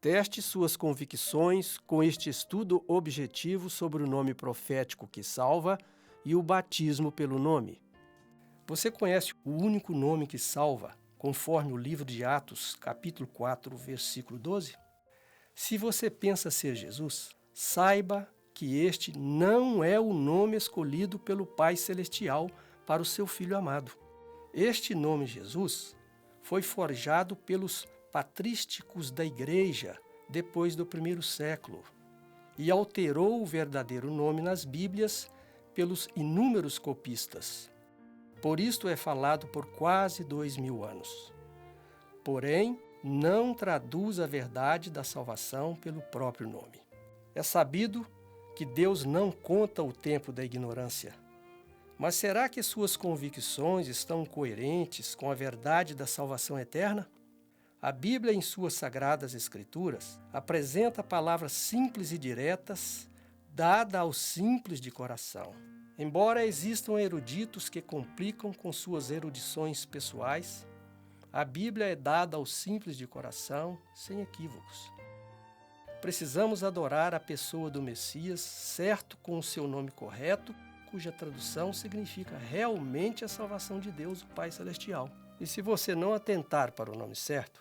Teste suas convicções com este estudo objetivo sobre o nome profético que salva e o batismo pelo nome. Você conhece o único nome que salva, conforme o livro de Atos, capítulo 4, versículo 12? Se você pensa ser Jesus, saiba que este não é o nome escolhido pelo Pai Celestial para o seu Filho amado. Este nome Jesus foi forjado pelos patrísticos da Igreja depois do primeiro século e alterou o verdadeiro nome nas Bíblias pelos inúmeros copistas. Por isto é falado por quase 2000 anos. Porém, não traduz a verdade da salvação pelo próprio nome. É sabido que Deus não conta o tempo da ignorância. Mas será que suas convicções estão coerentes com a verdade da salvação eterna? A Bíblia, em suas sagradas escrituras, apresenta palavras simples e diretas, dada aos simples de coração. Embora existam eruditos que complicam com suas erudições pessoais, a Bíblia é dada aos simples de coração, sem equívocos. Precisamos adorar a pessoa do Messias, certo com o seu nome correto, cuja tradução significa realmente a salvação de Deus, o Pai Celestial. E se você não atentar para o nome certo,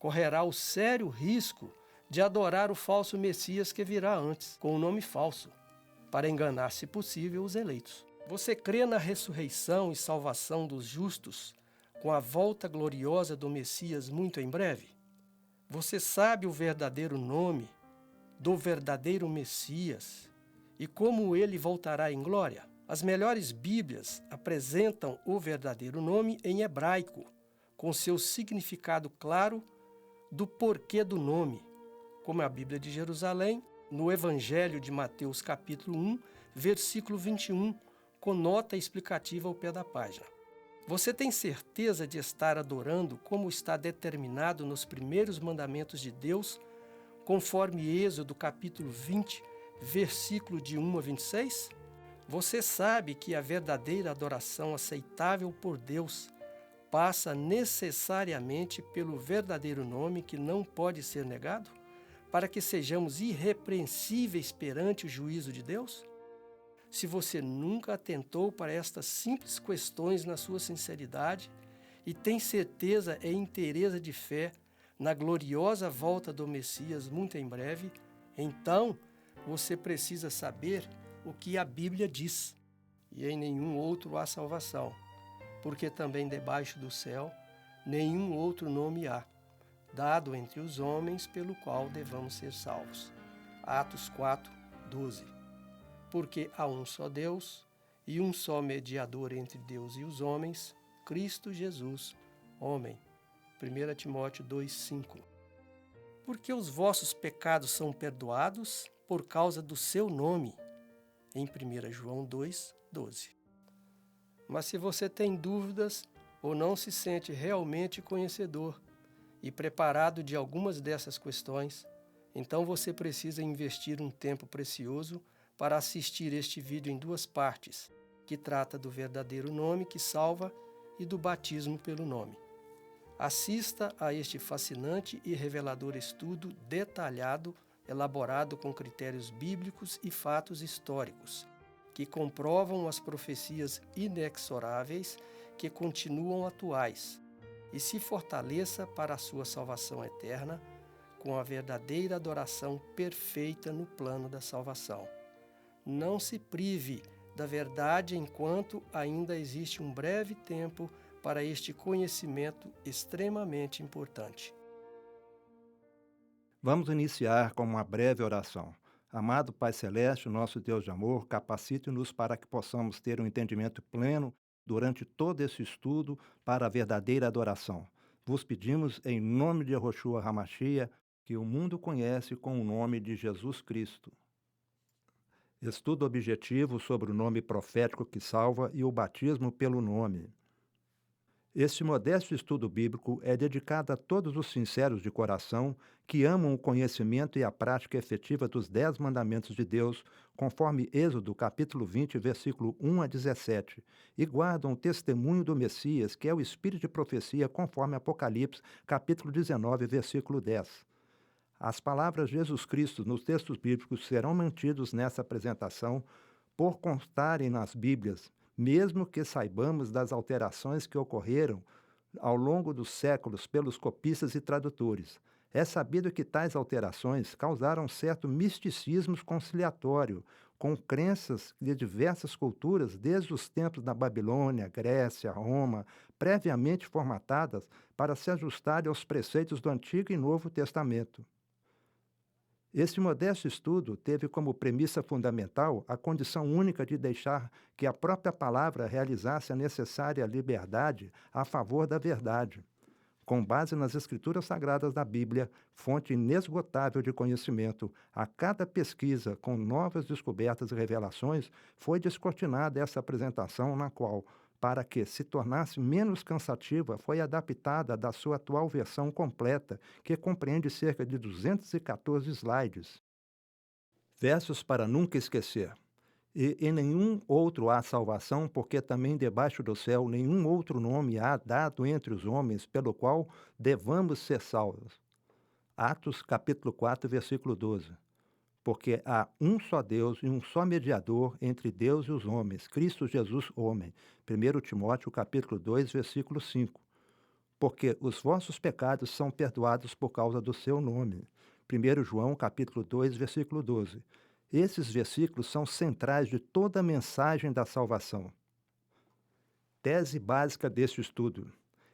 correrá o sério risco de adorar o falso Messias que virá antes, com o nome falso, para enganar, se possível, os eleitos. Você crê na ressurreição e salvação dos justos, com a volta gloriosa do Messias muito em breve? Você sabe o verdadeiro nome do verdadeiro Messias e como ele voltará em glória? As melhores Bíblias apresentam o verdadeiro nome em hebraico, com seu significado claro do porquê do nome, como a Bíblia de Jerusalém, no Evangelho de Mateus capítulo 1, versículo 21, com nota explicativa ao pé da página. Você tem certeza de estar adorando como está determinado nos primeiros mandamentos de Deus, conforme Êxodo capítulo 20, versículo de 1 a 26? Você sabe que a verdadeira adoração aceitável por Deus passa necessariamente pelo verdadeiro nome que não pode ser negado, para que sejamos irrepreensíveis perante o juízo de Deus? Se você nunca atentou para estas simples questões na sua sinceridade e tem certeza e inteireza de fé na gloriosa volta do Messias muito em breve, então você precisa saber o que a Bíblia diz. E em nenhum outro há salvação, porque também debaixo do céu nenhum outro nome há, dado entre os homens pelo qual devamos ser salvos. Atos 4, 12. Porque há um só Deus e um só mediador entre Deus e os homens, Cristo Jesus, homem. 1 Timóteo 2, 5. Porque os vossos pecados são perdoados por causa do seu nome, em 1 João 2, 12. Mas se você tem dúvidas ou não se sente realmente conhecedor e preparado de algumas dessas questões, então você precisa investir um tempo precioso para assistir este vídeo em duas partes, que trata do verdadeiro nome que salva e do batismo pelo nome. Assista a este fascinante e revelador estudo detalhado, elaborado com critérios bíblicos e fatos históricos, que comprovam as profecias inexoráveis que continuam atuais, e se fortaleça para a sua salvação eterna com a verdadeira adoração perfeita no plano da salvação. Não se prive da verdade enquanto ainda existe um breve tempo para este conhecimento extremamente importante. Vamos iniciar com uma breve oração. Amado Pai Celeste, nosso Deus de amor, capacite-nos para que possamos ter um entendimento pleno durante todo esse estudo para a verdadeira adoração. Vos pedimos em nome de Yehoshua HaMashiach, que o mundo conhece com o nome de Jesus Cristo. Estudo objetivo sobre o nome profético que salva e o batismo pelo nome. Este modesto estudo bíblico é dedicado a todos os sinceros de coração que amam o conhecimento e a prática efetiva dos 10 mandamentos de Deus, conforme Êxodo capítulo 20, versículo 1 a 17, e guardam o testemunho do Messias, que é o espírito de profecia, conforme Apocalipse capítulo 19, versículo 10. As palavras Jesus Cristo nos textos bíblicos serão mantidos nessa apresentação por constarem nas Bíblias, mesmo que saibamos das alterações que ocorreram ao longo dos séculos pelos copistas e tradutores. É sabido que tais alterações causaram certo misticismo conciliatório, com crenças de diversas culturas desde os tempos da Babilônia, Grécia, Roma, previamente formatadas para se ajustarem aos preceitos do Antigo e Novo Testamento. Este modesto estudo teve como premissa fundamental a condição única de deixar que a própria palavra realizasse a necessária liberdade a favor da verdade. Com base nas Escrituras Sagradas da Bíblia, fonte inesgotável de conhecimento, a cada pesquisa com novas descobertas e revelações, foi descortinada essa apresentação na qual, para que se tornasse menos cansativa, foi adaptada da sua atual versão completa, que compreende cerca de 214 slides. Versos para nunca esquecer. E em nenhum outro há salvação, porque também debaixo do céu nenhum outro nome há dado entre os homens, pelo qual devamos ser salvos. Atos capítulo 4, versículo 12. Porque há um só Deus e um só mediador entre Deus e os homens, Cristo Jesus, homem. 1 Timóteo capítulo 2, versículo 5. Porque os vossos pecados são perdoados por causa do seu nome. 1 João capítulo 2, versículo 12. Esses versículos são centrais de toda a mensagem da salvação. Tese básica deste estudo.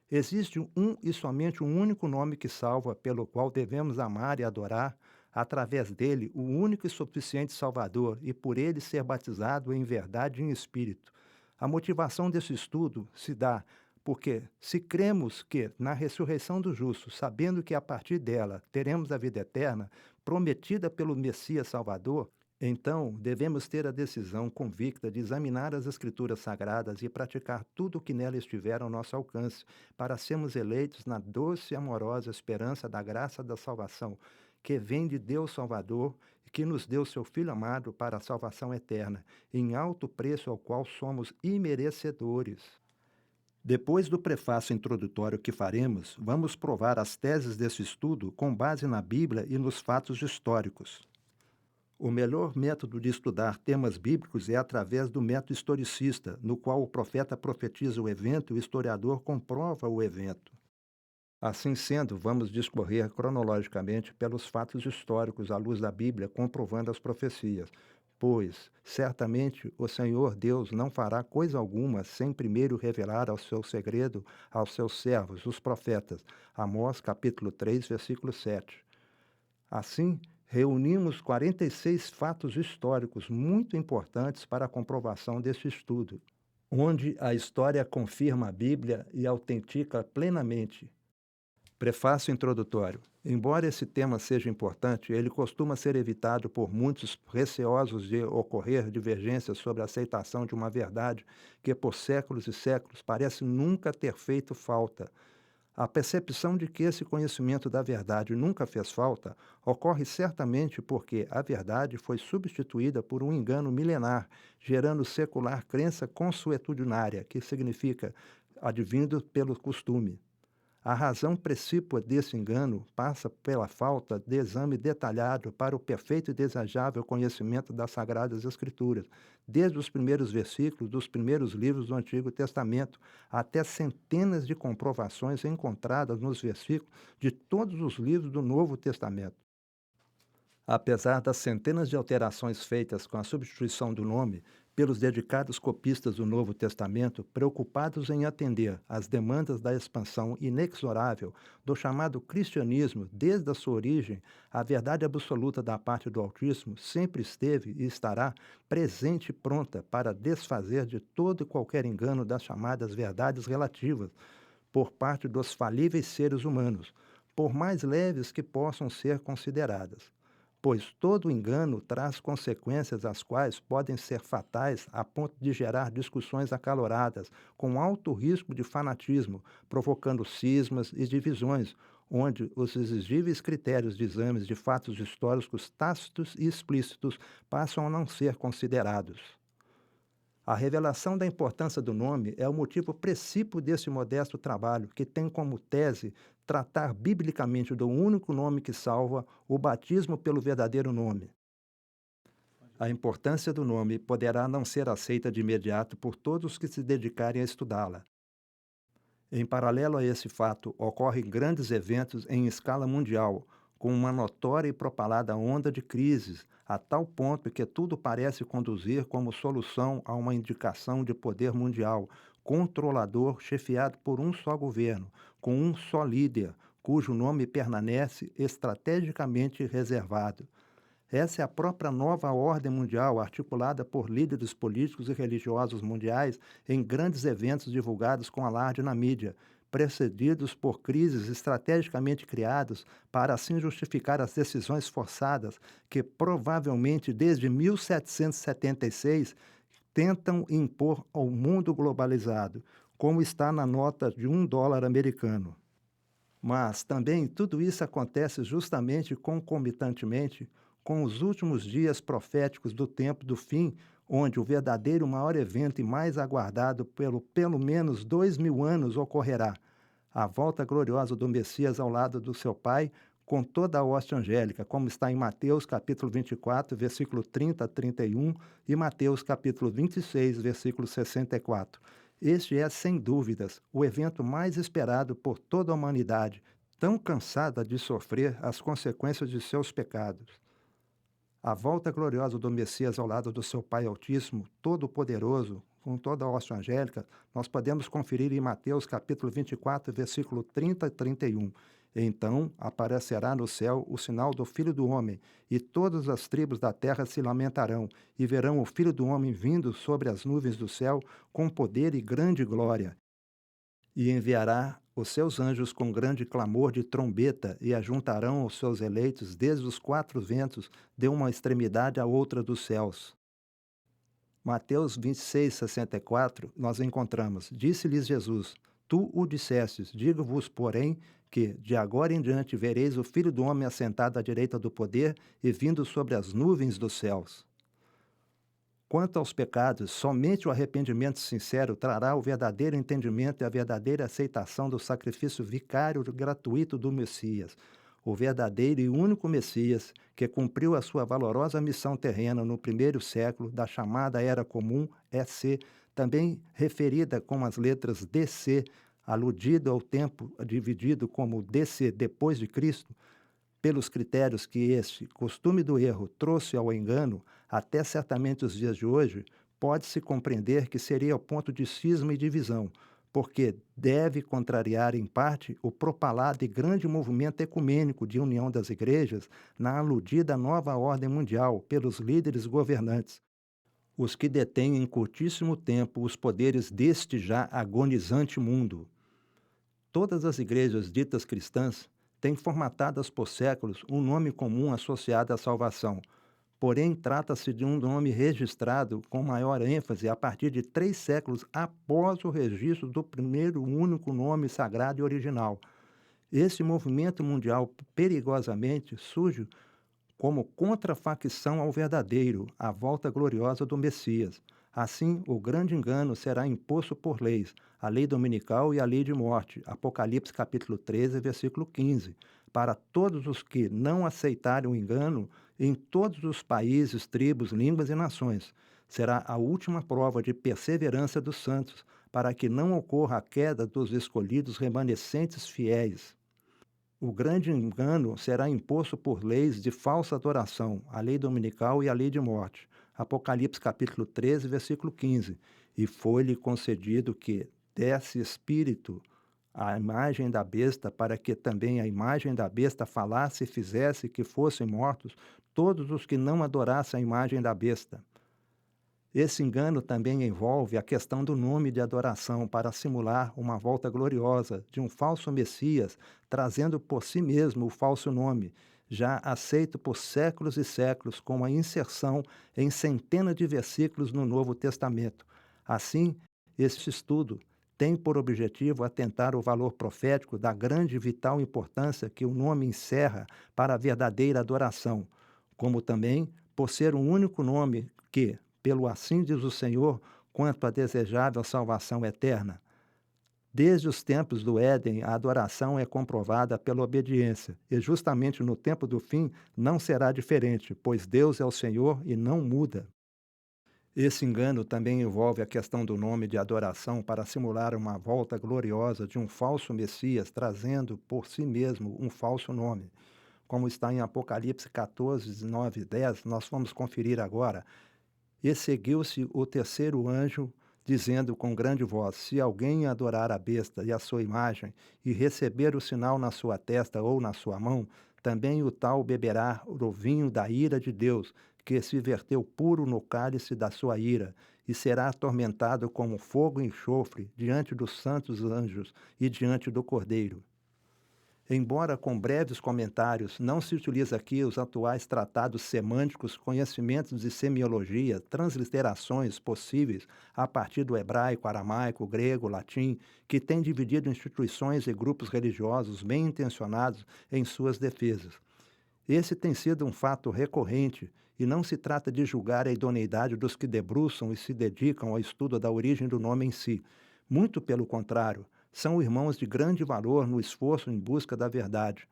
Existe um e somente um único nome que salva, pelo qual devemos amar e adorar, através dele, o único e suficiente Salvador, e por ele ser batizado em verdade e em espírito. A motivação desse estudo se dá porque, se cremos que, na ressurreição dos justos, sabendo que a partir dela teremos a vida eterna, prometida pelo Messias Salvador, então, devemos ter a decisão convicta de examinar as Escrituras Sagradas e praticar tudo o que nela estiver ao nosso alcance, para sermos eleitos na doce e amorosa esperança da graça da salvação, que vem de Deus Salvador e que nos deu seu Filho amado para a salvação eterna, em alto preço ao qual somos imerecedores. Depois do prefácio introdutório que faremos, vamos provar as teses desse estudo com base na Bíblia e nos fatos históricos. O melhor método de estudar temas bíblicos é através do método historicista, no qual o profeta profetiza o evento e o historiador comprova o evento. Assim sendo, vamos discorrer cronologicamente pelos fatos históricos à luz da Bíblia, comprovando as profecias. Pois, certamente, o Senhor Deus não fará coisa alguma sem primeiro revelar ao seu segredo aos seus servos, os profetas. Amós, capítulo 3, versículo 7. Assim, reunimos 46 fatos históricos muito importantes para a comprovação desse estudo, onde a história confirma a Bíblia e autentica plenamente. Prefácio introdutório. Embora esse tema seja importante, ele costuma ser evitado por muitos receosos de ocorrer divergências sobre a aceitação de uma verdade que, por séculos e séculos, parece nunca ter feito falta. A percepção de que esse conhecimento da verdade nunca fez falta ocorre certamente porque a verdade foi substituída por um engano milenar, gerando secular crença consuetudinária, que significa advindo pelo costume. A razão precípua desse engano passa pela falta de exame detalhado para o perfeito e desejável conhecimento das Sagradas Escrituras, desde os primeiros versículos dos primeiros livros do Antigo Testamento até centenas de comprovações encontradas nos versículos de todos os livros do Novo Testamento. Apesar das centenas de alterações feitas com a substituição do nome pelos dedicados copistas do Novo Testamento, preocupados em atender às demandas da expansão inexorável do chamado cristianismo desde a sua origem, a verdade absoluta da parte do Altíssimo sempre esteve e estará presente e pronta para desfazer de todo e qualquer engano das chamadas verdades relativas por parte dos falíveis seres humanos, por mais leves que possam ser consideradas. Pois todo engano traz consequências as quais podem ser fatais a ponto de gerar discussões acaloradas, com alto risco de fanatismo, provocando cismas e divisões, onde os exigíveis critérios de exames de fatos históricos tácitos e explícitos passam a não ser considerados. A revelação da importância do nome é o motivo principal desse modesto trabalho, que tem como tese tratar biblicamente do único nome que salva, o batismo pelo verdadeiro nome. A importância do nome poderá não ser aceita de imediato por todos que se dedicarem a estudá-la. Em paralelo a esse fato, ocorrem grandes eventos em escala mundial, com uma notória e propalada onda de crises, a tal ponto que tudo parece conduzir como solução a uma indicação de poder mundial, controlador, chefiado por um só governo, com um só líder, cujo nome permanece estrategicamente reservado. Essa é a própria nova ordem mundial, articulada por líderes políticos e religiosos mundiais em grandes eventos divulgados com alarde na mídia, precedidos por crises estrategicamente criadas para assim justificar as decisões forçadas que, provavelmente desde 1776, tentam impor ao mundo globalizado, como está na nota de $1 americano. Mas também tudo isso acontece justamente concomitantemente com os últimos dias proféticos do tempo do fim, onde o verdadeiro maior evento e mais aguardado pelo menos 2000 anos ocorrerá, a volta gloriosa do Messias ao lado do seu Pai, com toda a hoste angélica, como está em Mateus capítulo 24, versículo 30 a 31, e Mateus capítulo 26, versículo 64. Este é, sem dúvidas, o evento mais esperado por toda a humanidade, tão cansada de sofrer as consequências de seus pecados. A volta gloriosa do Messias ao lado do seu Pai Altíssimo, Todo-Poderoso, com toda a hoste angélica, nós podemos conferir em Mateus capítulo 24, versículo 30 e 31. Então aparecerá no céu o sinal do Filho do Homem, e todas as tribos da terra se lamentarão, e verão o Filho do Homem vindo sobre as nuvens do céu com poder e grande glória. E enviará os seus anjos com grande clamor de trombeta, e ajuntarão os seus eleitos desde os 4 ventos, de uma extremidade à outra dos céus. Mateus 26, 64, nós encontramos: Disse-lhes Jesus: Tu o dissestes, digo-vos, porém, que de agora em diante vereis o Filho do Homem assentado à direita do poder e vindo sobre as nuvens dos céus. Quanto aos pecados, somente o arrependimento sincero trará o verdadeiro entendimento e a verdadeira aceitação do sacrifício vicário gratuito do Messias, o verdadeiro e único Messias que cumpriu a sua valorosa missão terrena no primeiro século da chamada Era Comum, EC, também referida com as letras DC, aludido ao tempo dividido como DC depois de Cristo, pelos critérios que este costume do erro trouxe ao engano, até certamente os dias de hoje, pode-se compreender que seria o ponto de cisma e divisão, porque deve contrariar, em parte, o propalado e grande movimento ecumênico de união das igrejas na aludida nova ordem mundial pelos líderes governantes, os que detêm em curtíssimo tempo os poderes deste já agonizante mundo. Todas as igrejas ditas cristãs têm formatadas por séculos um nome comum associado à salvação. Porém, trata-se de um nome registrado com maior ênfase a partir de 3 séculos após o registro do primeiro único nome sagrado e original. Esse movimento mundial perigosamente surge como contrafacção ao verdadeiro, à volta gloriosa do Messias. Assim, o grande engano será imposto por leis, a lei dominical e a lei de morte, Apocalipse capítulo 13, versículo 15, para todos os que não aceitarem o engano em todos os países, tribos, línguas e nações. Será a última prova de perseverança dos santos, para que não ocorra a queda dos escolhidos remanescentes fiéis. O grande engano será imposto por leis de falsa adoração, a lei dominical e a lei de morte. Apocalipse capítulo 13, versículo 15. E foi-lhe concedido que desse espírito à imagem da besta, para que também a imagem da besta falasse e fizesse que fossem mortos todos os que não adorassem a imagem da besta. Esse engano também envolve a questão do nome de adoração para simular uma volta gloriosa de um falso Messias, trazendo por si mesmo o falso nome, já aceito por séculos e séculos, com a inserção em centenas de versículos no Novo Testamento. Assim, este estudo tem por objetivo atentar ao valor profético da grande e vital importância que o nome encerra para a verdadeira adoração, como também por ser um único nome que, pelo assim diz o Senhor, quanto à desejável salvação eterna. Desde os tempos do Éden, a adoração é comprovada pela obediência, e justamente no tempo do fim não será diferente, pois Deus é o Senhor e não muda. Esse engano também envolve a questão do nome de adoração para simular uma volta gloriosa de um falso Messias, trazendo por si mesmo um falso nome. Como está em Apocalipse 14, 9 e 10, nós vamos conferir agora. E seguiu-se o terceiro anjo, dizendo com grande voz: Se alguém adorar a besta e a sua imagem, e receber o sinal na sua testa ou na sua mão, também o tal beberá do vinho da ira de Deus, que se verteu puro no cálice da sua ira, e será atormentado como fogo e enxofre diante dos santos anjos e diante do Cordeiro. Embora com breves comentários, não se utiliza aqui os atuais tratados semânticos, conhecimentos de semiologia, transliterações possíveis a partir do hebraico, aramaico, grego, latim, que têm dividido instituições e grupos religiosos bem intencionados em suas defesas. Esse tem sido um fato recorrente e não se trata de julgar a idoneidade dos que debruçam e se dedicam ao estudo da origem do nome em si. Muito pelo contrário, são irmãos de grande valor no esforço em busca da verdade.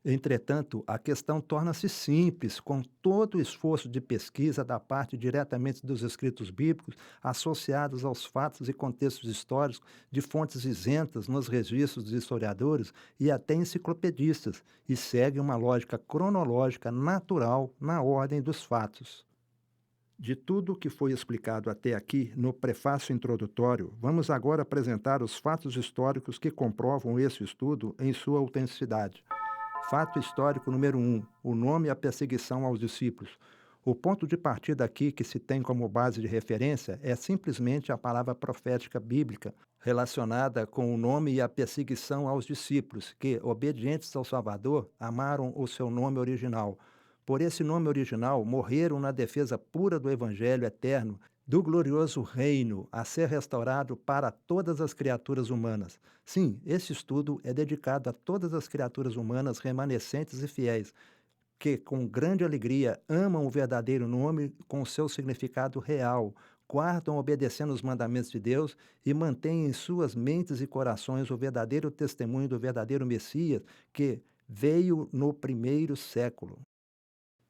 Entretanto, a questão torna-se simples com todo o esforço de pesquisa da parte diretamente dos escritos bíblicos, associados aos fatos e contextos históricos de fontes isentas nos registros dos historiadores e até enciclopedistas, e segue uma lógica cronológica natural na ordem dos fatos. De tudo o que foi explicado até aqui no prefácio introdutório, vamos agora apresentar os fatos históricos que comprovam esse estudo em sua autenticidade. Fato histórico número 1, o nome e a perseguição aos discípulos. O ponto de partida aqui que se tem como base de referência é simplesmente a palavra profética bíblica relacionada com o nome e a perseguição aos discípulos, que, obedientes ao Salvador, amaram o seu nome original. Por esse nome original, morreram na defesa pura do Evangelho eterno, do glorioso reino a ser restaurado para todas as criaturas humanas. Sim, esse estudo é dedicado a todas as criaturas humanas remanescentes e fiéis, que, com grande alegria, amam o verdadeiro nome com seu significado real, guardam obedecendo os mandamentos de Deus e mantêm em suas mentes e corações o verdadeiro testemunho do verdadeiro Messias que veio no primeiro século.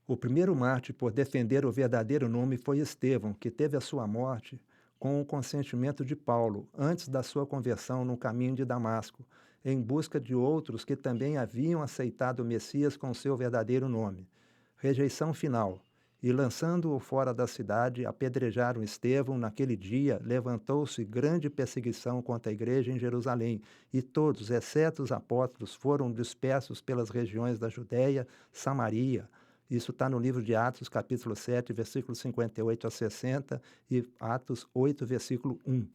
O primeiro mártir por defender o verdadeiro nome foi Estevão, que teve a sua morte com o consentimento de Paulo, antes da sua conversão no caminho de Damasco, em busca de outros que também haviam aceitado o Messias com seu verdadeiro nome. Rejeição final. E lançando-o fora da cidade, apedrejaram Estevão. Naquele dia, levantou-se grande perseguição contra a igreja em Jerusalém, e todos, exceto os apóstolos, foram dispersos pelas regiões da Judéia, Samaria. Isso está no livro de Atos, capítulo 7, versículos 58 a 60 e Atos 8, versículo 1.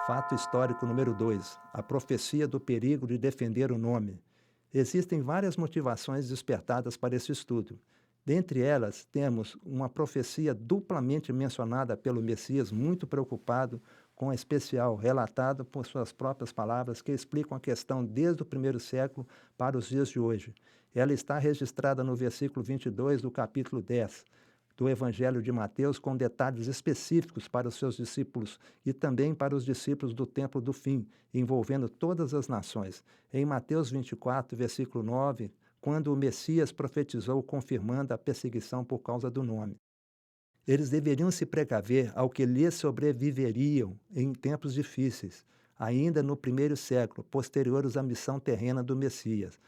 Fato histórico número 2. A profecia do perigo de defender o nome. Existem várias motivações despertadas para esse estudo. Dentre elas, temos uma profecia duplamente mencionada pelo Messias, muito preocupado com a especial, relatada por suas próprias palavras, que explicam a questão desde o primeiro século para os dias de hoje. Ela está registrada no versículo 22 do capítulo 10 do Evangelho de Mateus, com detalhes específicos para os seus discípulos e também para os discípulos do templo do fim, envolvendo todas as nações. Em Mateus 24, versículo 9, quando o Messias profetizou confirmando a perseguição por causa do nome. Eles deveriam se precaver ao que lhes sobreviveriam em tempos difíceis, ainda no primeiro século, posteriores à missão terrena do Messias.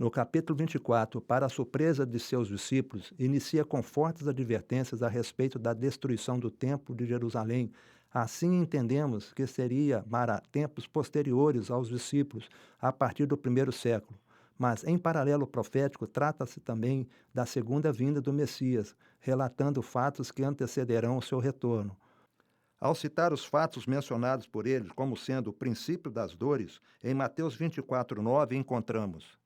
No capítulo 24, para a surpresa de seus discípulos, inicia com fortes advertências a respeito da destruição do templo de Jerusalém. Assim entendemos que seria para tempos posteriores aos discípulos, a partir do primeiro século. Mas, em paralelo profético, trata-se também da segunda vinda do Messias, relatando fatos que antecederão o seu retorno. Ao citar os fatos mencionados por ele como sendo o princípio das dores, em Mateus 24, 9, encontramos: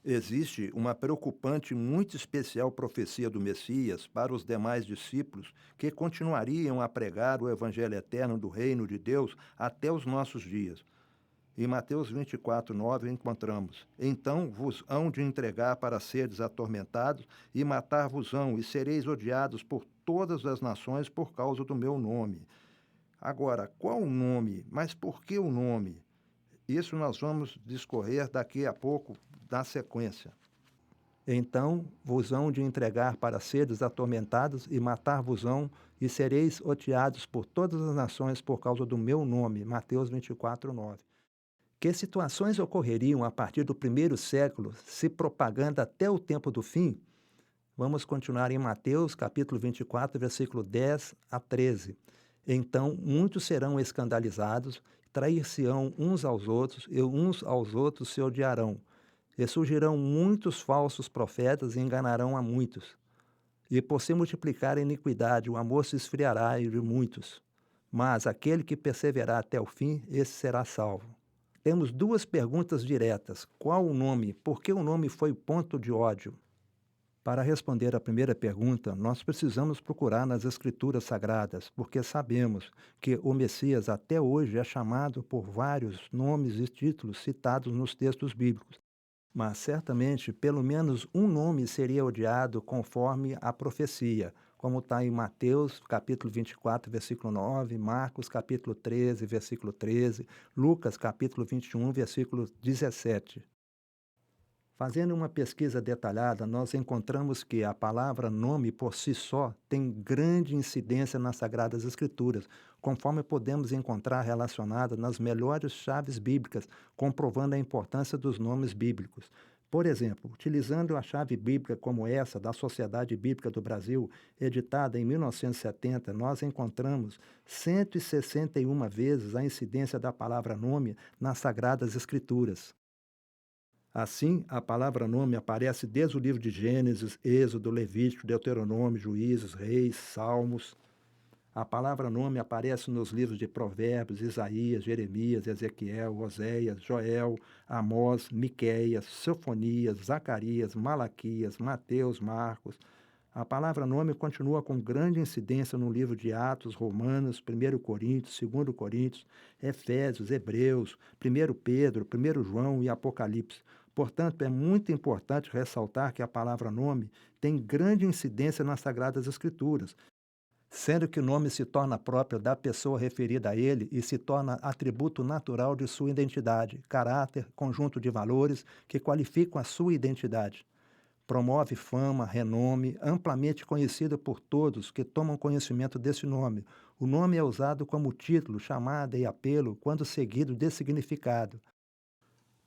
existe uma preocupante e muito especial profecia do Messias para os demais discípulos que continuariam a pregar o evangelho eterno do reino de Deus até os nossos dias. Em Mateus 24:9 encontramos: Então vos hão de entregar para seres atormentados, e matar-vos-ão, e sereis odiados por todas as nações por causa do meu nome. Agora, qual o nome? Mas por que o nome? Isso nós vamos discorrer daqui a pouco, na sequência. Então vos hão de entregar para seres atormentados, e matar-vos-ão, e sereis odiados por todas as nações por causa do meu nome. Mateus 24:9. Que situações ocorreriam a partir do primeiro século, se propagando até o tempo do fim? Vamos continuar em Mateus, capítulo 24, versículo 10 a 13. Então muitos serão escandalizados, trair-se-ão uns aos outros, e uns aos outros se odiarão. E surgirão muitos falsos profetas e enganarão a muitos. E por se multiplicar a iniquidade, o amor se esfriará de muitos. Mas aquele que perseverar até o fim, esse será salvo. Temos duas perguntas diretas. Qual o nome? Por que o nome foi ponto de ódio? Para responder à primeira pergunta, nós precisamos procurar nas Escrituras Sagradas, porque sabemos que o Messias até hoje é chamado por vários nomes e títulos citados nos textos bíblicos. Mas certamente pelo menos um nome seria odiado conforme a profecia, como está em Mateus capítulo 24, versículo 9, Marcos capítulo 13, versículo 13, Lucas capítulo 21, versículo 17. Fazendo uma pesquisa detalhada, nós encontramos que a palavra nome por si só tem grande incidência nas Sagradas Escrituras, conforme podemos encontrar relacionada nas melhores chaves bíblicas, comprovando a importância dos nomes bíblicos. Por exemplo, utilizando a chave bíblica como essa da Sociedade Bíblica do Brasil, editada em 1970, nós encontramos 161 vezes a incidência da palavra nome nas Sagradas Escrituras. Assim, a palavra nome aparece desde o livro de Gênesis, Êxodo, Levítico, Deuteronômio, Juízes, Reis, Salmos. A palavra nome aparece nos livros de Provérbios, Isaías, Jeremias, Ezequiel, Oséias, Joel, Amós, Miqueias, Sofonias, Zacarias, Malaquias, Mateus, Marcos. A palavra nome continua com grande incidência no livro de Atos, Romanos, 1 Coríntios, 2 Coríntios, Efésios, Hebreus, 1 Pedro, 1 João e Apocalipse. Portanto, é muito importante ressaltar que a palavra nome tem grande incidência nas Sagradas Escrituras, sendo que o nome se torna próprio da pessoa referida a ele e se torna atributo natural de sua identidade, caráter, conjunto de valores que qualificam a sua identidade. Promove fama, renome, amplamente conhecido por todos que tomam conhecimento desse nome. O nome é usado como título, chamada e apelo quando seguido de significado.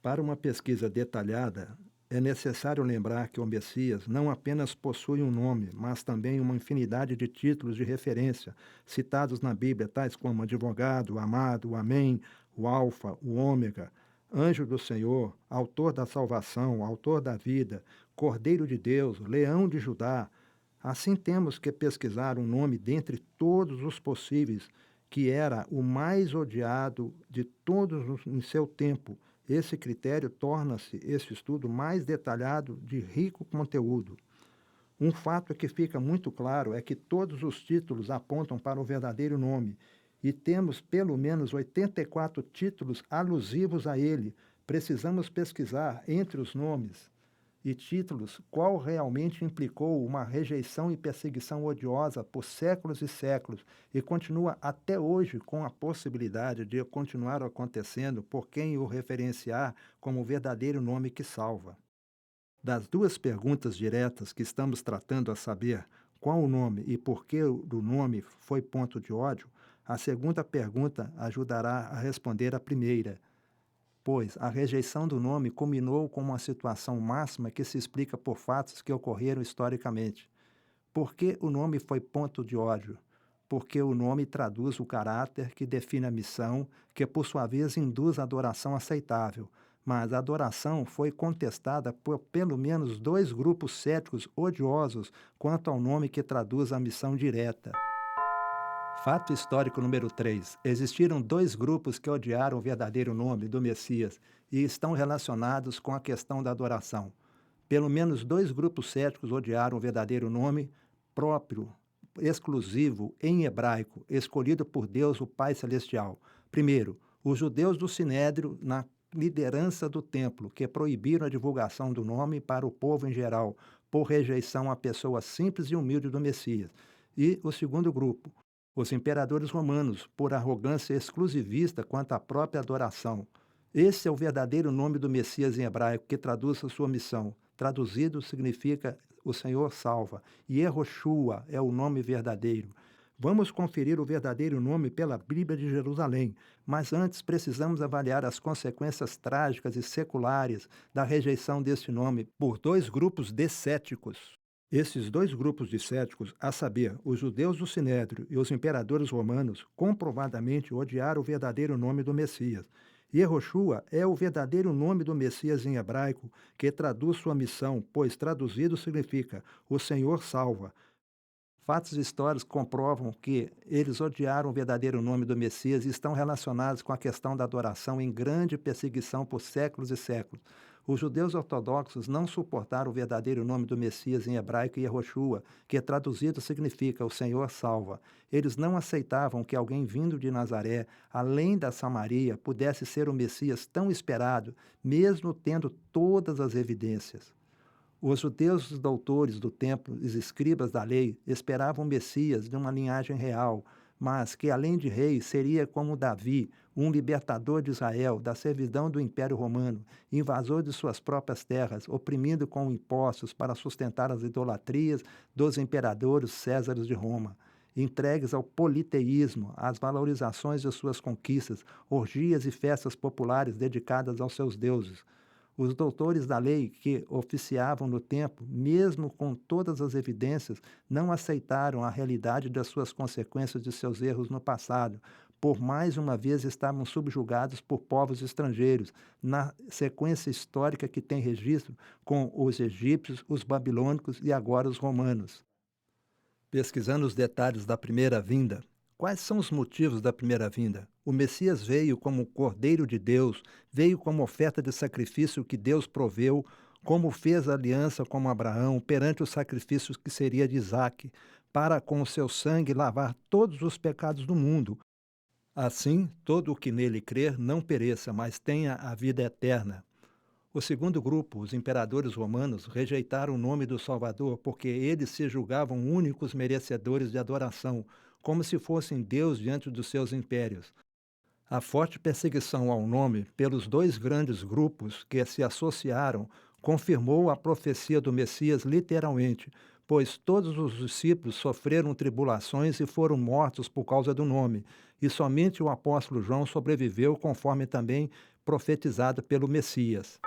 Para uma pesquisa detalhada, é necessário lembrar que o Messias não apenas possui um nome, mas também uma infinidade de títulos de referência, citados na Bíblia, tais como advogado, amado, amém, o alfa, o ômega, anjo do Senhor, autor da salvação, autor da vida, Cordeiro de Deus, leão de Judá. Assim temos que pesquisar um nome dentre todos os possíveis, que era o mais odiado de todos em seu tempo. Esse critério torna-se esse estudo mais detalhado, de rico conteúdo. Um fato que fica muito claro é que todos os títulos apontam para o verdadeiro nome, e temos pelo menos 84 títulos alusivos a ele. Precisamos pesquisar entre os nomes e títulos qual realmente implicou uma rejeição e perseguição odiosa por séculos e séculos e continua até hoje com a possibilidade de continuar acontecendo por quem o referenciar como o verdadeiro nome que salva. Das duas perguntas diretas que estamos tratando, a saber, qual o nome e por que o nome foi ponto de ódio, a segunda pergunta ajudará a responder a primeira, pois a rejeição do nome culminou com uma situação máxima que se explica por fatos que ocorreram historicamente. Por que o nome foi ponto de ódio? Porque o nome traduz o caráter que define a missão, que por sua vez induz a adoração aceitável. Mas a adoração foi contestada por pelo menos 2 grupos céticos odiosos quanto ao nome que traduz a missão direta. Fato histórico número 3. Existiram 2 grupos que odiaram o verdadeiro nome do Messias e estão relacionados com a questão da adoração. Pelo menos 2 grupos céticos odiaram o verdadeiro nome próprio, exclusivo, em hebraico, escolhido por Deus, o Pai Celestial. Primeiro, Os judeus do Sinédrio, na liderança do templo, que proibiram a divulgação do nome para o povo em geral, por rejeição à pessoa simples e humilde do Messias. E o segundo grupo, os imperadores romanos, por arrogância exclusivista quanto à própria adoração. Esse é o verdadeiro nome do Messias em hebraico, que traduz a sua missão. Traduzido significa o Senhor salva. E Yehoshua é o nome verdadeiro. Vamos conferir o verdadeiro nome pela Bíblia de Jerusalém, mas antes precisamos avaliar as consequências trágicas e seculares da rejeição deste nome por dois grupos de céticos. Esses dois grupos de céticos, a saber, os judeus do Sinédrio e os imperadores romanos, comprovadamente odiaram o verdadeiro nome do Messias. Yehoshua é o verdadeiro nome do Messias em hebraico, que traduz sua missão, pois traduzido significa o Senhor salva. Fatos históricos comprovam que eles odiaram o verdadeiro nome do Messias e estão relacionados com a questão da adoração em grande perseguição por séculos e séculos. Os judeus ortodoxos não suportaram o verdadeiro nome do Messias em hebraico Yehoshua, que traduzido significa o Senhor salva. Eles não aceitavam que alguém vindo de Nazaré, além da Samaria, pudesse ser o Messias tão esperado, mesmo tendo todas as evidências. Os judeus doutores do templo, os escribas da lei, esperavam o Messias de uma linhagem real, mas que, além de rei, seria como Davi, um libertador de Israel da servidão do Império Romano, invasor de suas próprias terras, oprimindo com impostos para sustentar as idolatrias dos imperadores Césares de Roma. Entregues ao politeísmo, às valorizações de suas conquistas, orgias e festas populares dedicadas aos seus deuses. Os doutores da lei que oficiavam no templo, mesmo com todas as evidências, não aceitaram a realidade das suas consequências de seus erros no passado. Por mais uma vez estavam subjugados por povos estrangeiros, na sequência histórica que tem registro com os egípcios, os babilônicos e agora os romanos. Pesquisando os detalhes da primeira vinda, quais são os motivos da primeira vinda? O Messias veio como Cordeiro de Deus, veio como oferta de sacrifício que Deus proveu, como fez aliança com Abraão perante os sacrifícios que seria de Isaque, para com o seu sangue lavar todos os pecados do mundo. Assim, todo o que nele crer não pereça, mas tenha a vida eterna. O segundo grupo, os imperadores romanos, rejeitaram o nome do Salvador porque eles se julgavam únicos merecedores de adoração, como se fossem Deus diante dos seus impérios. A forte perseguição ao nome pelos dois grandes grupos que se associaram confirmou a profecia do Messias literalmente, pois todos os discípulos sofreram tribulações e foram mortos por causa do nome, e somente o apóstolo João sobreviveu conforme também profetizado pelo Messias.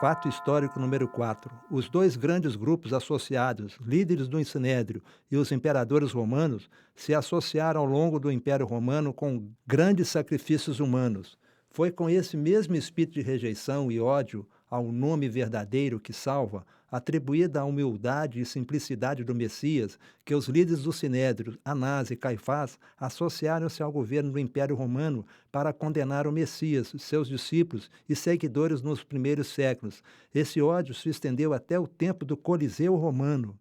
Fato histórico número 4. Os dois grandes grupos associados, líderes do Sinédrio e os imperadores romanos, se associaram ao longo do Império Romano com grandes sacrifícios humanos. Foi com esse mesmo espírito de rejeição e ódio ao nome verdadeiro que salva, atribuída à humildade e simplicidade do Messias, que os líderes do Sinédrio, Anás e Caifás, associaram-se ao governo do Império Romano para condenar o Messias, seus discípulos e seguidores nos primeiros séculos. Esse ódio se estendeu até o tempo do Coliseu Romano.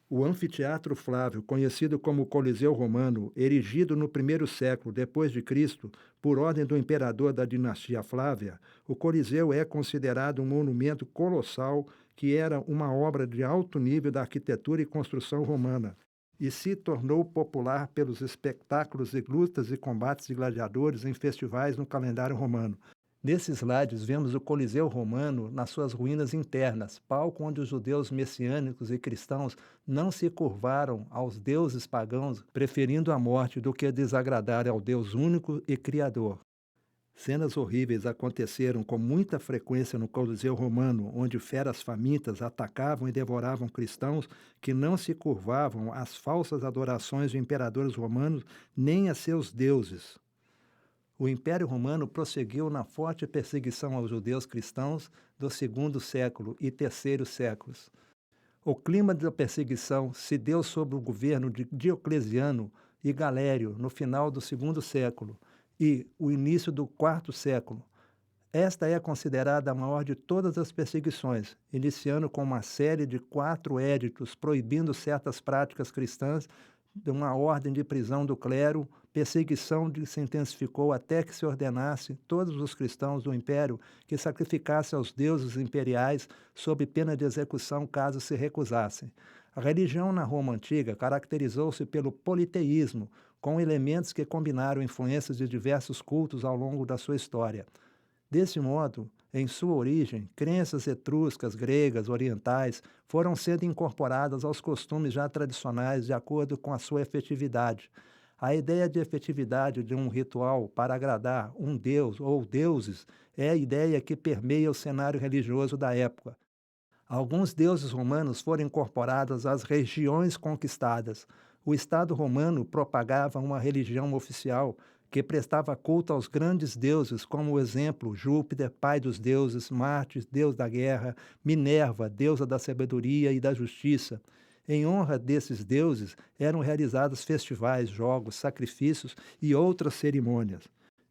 O anfiteatro Flávio, conhecido como Coliseu Romano, erigido no primeiro século depois de Cristo, por ordem do imperador da dinastia Flávia, o Coliseu é considerado um monumento colossal que era uma obra de alto nível da arquitetura e construção romana, e se tornou popular pelos espetáculos de lutas e combates de gladiadores em festivais no calendário romano. Nesses slides vemos o Coliseu Romano nas suas ruínas internas, palco onde os judeus messiânicos e cristãos não se curvaram aos deuses pagãos, preferindo a morte do que desagradar ao Deus único e Criador. Cenas horríveis aconteceram com muita frequência no Coliseu Romano, onde feras famintas atacavam e devoravam cristãos que não se curvavam às falsas adorações de imperadores romanos nem a seus deuses. O Império Romano prosseguiu na forte perseguição aos judeus cristãos do segundo século e terceiro séculos. O clima da perseguição se deu sob o governo de Diocleciano e Galério no final do segundo século e o início do quarto século. Esta é considerada a maior de todas as perseguições, iniciando com uma série de 4 éditos proibindo certas práticas cristãs de uma ordem de prisão do clero, perseguição que se intensificou até que se ordenasse todos os cristãos do império que sacrificassem aos deuses imperiais sob pena de execução caso se recusassem. A religião na Roma antiga caracterizou-se pelo politeísmo, com elementos que combinaram influências de diversos cultos ao longo da sua história. Desse modo, em sua origem, crenças etruscas, gregas, orientais foram sendo incorporadas aos costumes já tradicionais de acordo com a sua efetividade. A ideia de efetividade de um ritual para agradar um deus ou deuses é a ideia que permeia o cenário religioso da época. Alguns deuses romanos foram incorporados às regiões conquistadas. O Estado romano propagava uma religião oficial que prestava culto aos grandes deuses, como o exemplo Júpiter, pai dos deuses, Marte, deus da guerra, Minerva, deusa da sabedoria e da justiça. Em honra desses deuses, eram realizados festivais, jogos, sacrifícios e outras cerimônias.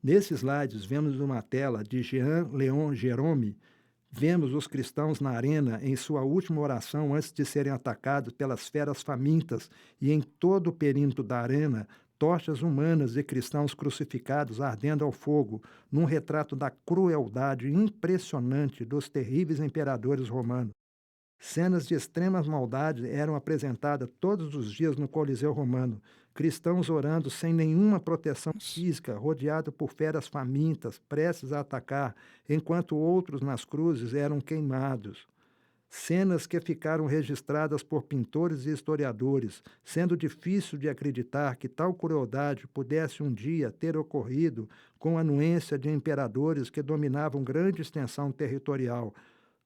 Nesses slides, vemos uma tela de Jean Leon Gérôme. Vemos os cristãos na arena em sua última oração antes de serem atacados pelas feras famintas e em todo o perímetro da arena, tochas humanas de cristãos crucificados ardendo ao fogo, num retrato da crueldade impressionante dos terríveis imperadores romanos. Cenas de extrema maldade eram apresentadas todos os dias no Coliseu Romano. Cristãos orando sem nenhuma proteção física, rodeados por feras famintas, prestes a atacar, enquanto outros nas cruzes eram queimados. Cenas que ficaram registradas por pintores e historiadores, sendo difícil de acreditar que tal crueldade pudesse um dia ter ocorrido com a anuência de imperadores que dominavam grande extensão territorial,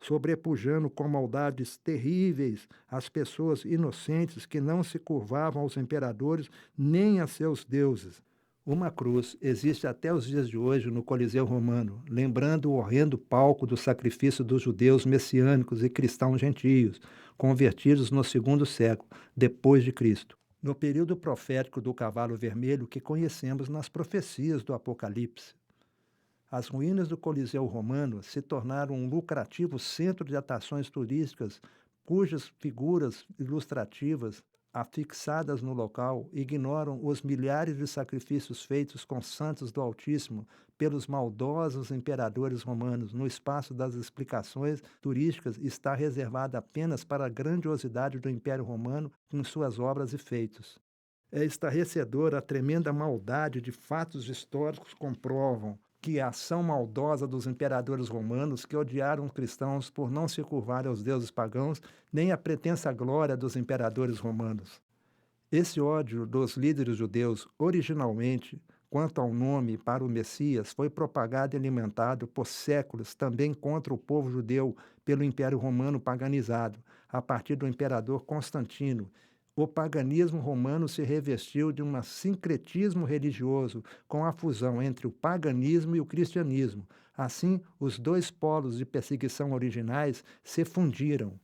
sobrepujando com maldades terríveis as pessoas inocentes que não se curvavam aos imperadores nem a seus deuses. Uma cruz existe até os dias de hoje no Coliseu Romano, lembrando o horrendo palco do sacrifício dos judeus messiânicos e cristãos gentios, convertidos no segundo século, depois de Cristo. No período profético do cavalo vermelho que conhecemos nas profecias do Apocalipse. As ruínas do Coliseu Romano se tornaram um lucrativo centro de atrações turísticas, cujas figuras ilustrativas afixadas no local ignoram os milhares de sacrifícios feitos com santos do Altíssimo pelos maldosos imperadores romanos. No espaço das explicações turísticas está reservado apenas para a grandiosidade do Império Romano em suas obras e feitos. É estarrecedora a tremenda maldade de fatos históricos comprovam que a ação maldosa dos imperadores romanos que odiaram os cristãos por não se curvarem aos deuses pagãos, nem a pretensa glória dos imperadores romanos. Esse ódio dos líderes judeus, originalmente, quanto ao nome para o Messias, foi propagado e alimentado por séculos também contra o povo judeu pelo Império Romano paganizado, a partir do imperador Constantino. O paganismo romano se revestiu de um sincretismo religioso, com a fusão entre o paganismo e o cristianismo. Assim, os dois polos de perseguição originais se fundiram.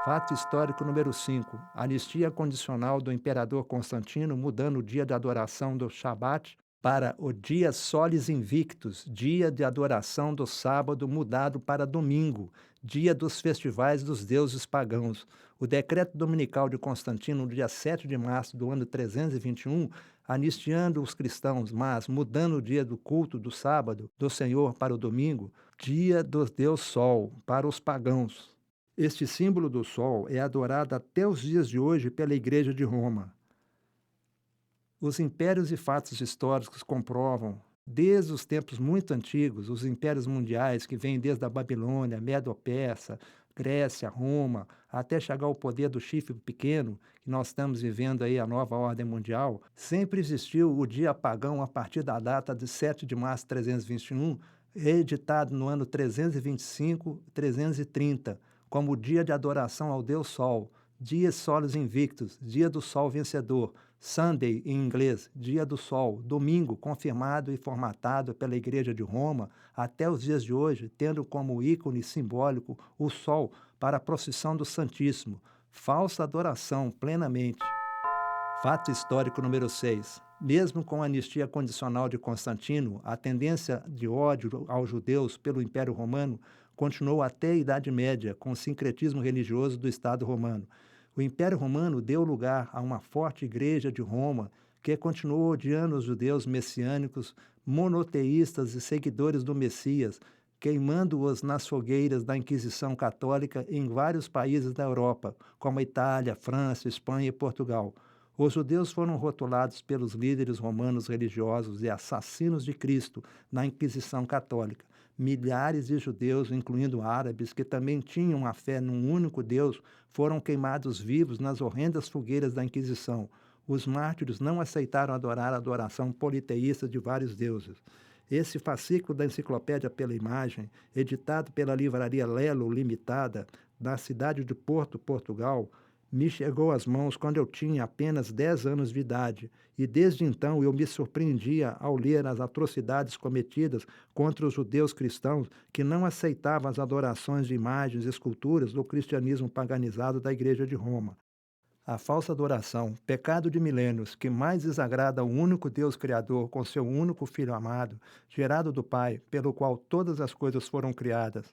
Fato histórico número 5. Anistia condicional do imperador Constantino, mudando o dia de adoração do Shabat para o dia Solis Invictus, dia de adoração do sábado mudado para domingo, dia dos festivais dos deuses pagãos. O decreto dominical de Constantino, no dia 7 de março do ano 321, anistiando os cristãos, mas mudando o dia do culto do sábado do Senhor para o domingo, dia do Deus Sol para os pagãos. Este símbolo do Sol é adorado até os dias de hoje pela Igreja de Roma. Os impérios e fatos históricos comprovam, desde os tempos muito antigos, os impérios mundiais que vêm desde a Babilônia, Medo-Persa, Grécia, Roma, até chegar ao poder do chifre pequeno, que nós estamos vivendo aí a nova ordem mundial, sempre existiu o dia pagão a partir da data de 7 de março de 321, reeditado no ano 325, 330, como o dia de adoração ao Deus Sol, dia Solis Invictus, dia do Sol vencedor, Sunday em inglês, dia do Sol, domingo, confirmado e formatado pela Igreja de Roma, até os dias de hoje, tendo como ícone simbólico o Sol para a procissão do Santíssimo, falsa adoração plenamente. Fato histórico número 6. Mesmo com a anistia condicional de Constantino, a tendência de ódio aos judeus pelo Império Romano continuou até a Idade Média, com o sincretismo religioso do Estado romano. O Império Romano deu lugar a uma forte igreja de Roma que continuou odiando os judeus messiânicos, monoteístas e seguidores do Messias, queimando-os nas fogueiras da Inquisição Católica em vários países da Europa, como a Itália, França, Espanha e Portugal. Os judeus foram rotulados pelos líderes romanos religiosos e assassinos de Cristo na Inquisição Católica. Milhares de judeus, incluindo árabes, que também tinham a fé num único Deus, foram queimados vivos nas horrendas fogueiras da Inquisição. Os mártires não aceitaram adorar a adoração politeísta de vários deuses. Esse fascículo da Enciclopédia pela Imagem, editado pela livraria Lelo Limitada, da cidade de Porto, Portugal, me chegou às mãos quando eu tinha apenas 10 anos de idade, e desde então eu me surpreendia ao ler as atrocidades cometidas contra os judeus cristãos que não aceitavam as adorações de imagens e esculturas do cristianismo paganizado da Igreja de Roma. A falsa adoração, pecado de milênios, que mais desagrada ao único Deus Criador com seu único Filho amado, gerado do Pai, pelo qual todas as coisas foram criadas.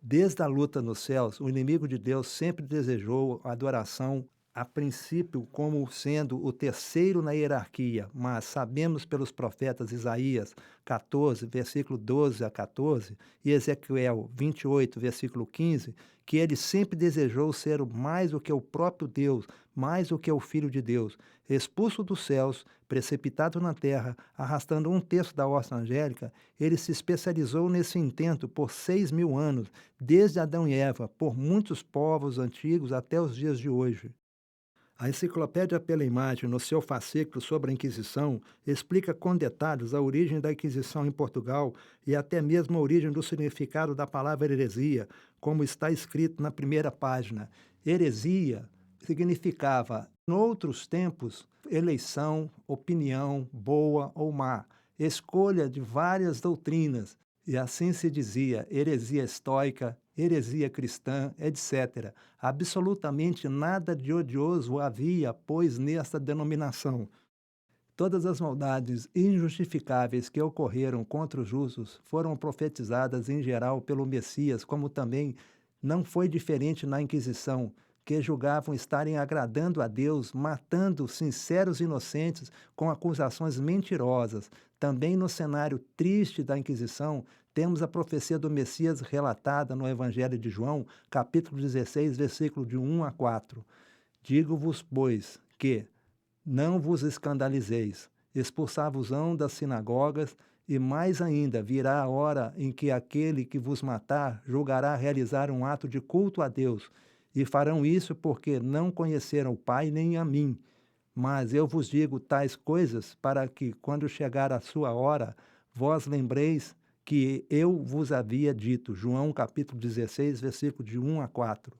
Desde a luta nos céus, o inimigo de Deus sempre desejou a adoração, a princípio como sendo o terceiro na hierarquia, mas sabemos pelos profetas Isaías 14, versículo 12 a 14, e Ezequiel 28, versículo 15, que ele sempre desejou ser mais do que o próprio Deus, mais do que o Filho de Deus, expulso dos céus, precipitado na terra, arrastando um terço da hoste angélica. Ele se especializou nesse intento por 6.000 anos, desde Adão e Eva, por muitos povos antigos até os dias de hoje. A Enciclopédia pela Imagem, no seu fascículo sobre a Inquisição, explica com detalhes a origem da Inquisição em Portugal e até mesmo a origem do significado da palavra heresia, como está escrito na primeira página. Heresia significava, em outros tempos, eleição, opinião, boa ou má, escolha de várias doutrinas, e assim se dizia heresia estoica, heresia cristã, etc. Absolutamente nada de odioso havia, pois, nesta denominação. Todas as maldades injustificáveis que ocorreram contra os justos foram profetizadas em geral pelo Messias, como também não foi diferente na Inquisição, que julgavam estarem agradando a Deus, matando sinceros inocentes com acusações mentirosas. Também no cenário triste da Inquisição, temos a profecia do Messias relatada no Evangelho de João, capítulo 16, versículo de 1 a 4. Digo-vos, pois, que não vos escandalizeis, expulsar-vos-ão das sinagogas, e mais ainda virá a hora em que aquele que vos matar julgará realizar um ato de culto a Deus, e farão isso porque não conheceram o Pai nem a mim. Mas eu vos digo tais coisas para que, quando chegar a sua hora, vós lembreis que eu vos havia dito. João capítulo 16, versículo de 1 a 4.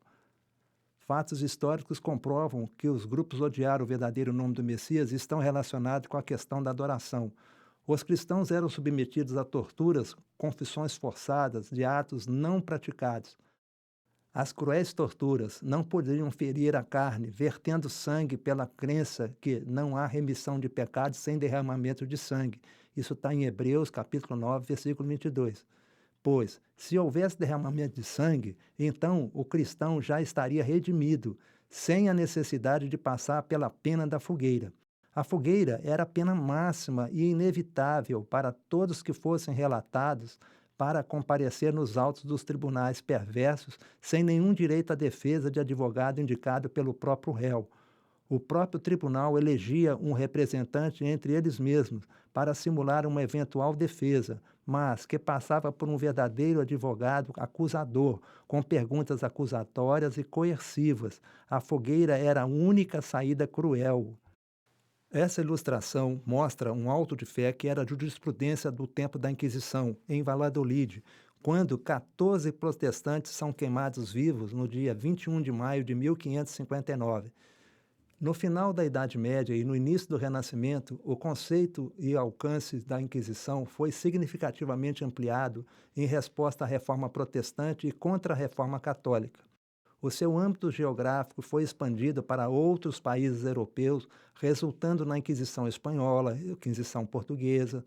Fatos históricos comprovam que os grupos odiaram o verdadeiro nome do Messias e estão relacionados com a questão da adoração. Os cristãos eram submetidos a torturas, confissões forçadas de atos não praticados. As cruéis torturas não poderiam ferir a carne, vertendo sangue pela crença que não há remissão de pecados sem derramamento de sangue. Isso está em Hebreus, capítulo 9, versículo 22. Pois, se houvesse derramamento de sangue, então o cristão já estaria redimido, sem a necessidade de passar pela pena da fogueira. A fogueira era a pena máxima e inevitável para todos que fossem relatados para comparecer nos autos dos tribunais perversos, sem nenhum direito à defesa de advogado indicado pelo próprio réu. O próprio tribunal elegia um representante entre eles mesmos para simular uma eventual defesa, mas que passava por um verdadeiro advogado acusador, com perguntas acusatórias e coercivas. A fogueira era a única saída cruel. Essa ilustração mostra um auto de fé que era a jurisprudência do tempo da Inquisição, em Valladolid, quando 14 protestantes são queimados vivos no dia 21 de maio de 1559. No final da Idade Média e no início do Renascimento, o conceito e alcance da Inquisição foi significativamente ampliado em resposta à Reforma Protestante e contra a Reforma Católica. O seu âmbito geográfico foi expandido para outros países europeus, resultando na Inquisição Espanhola e Inquisição Portuguesa.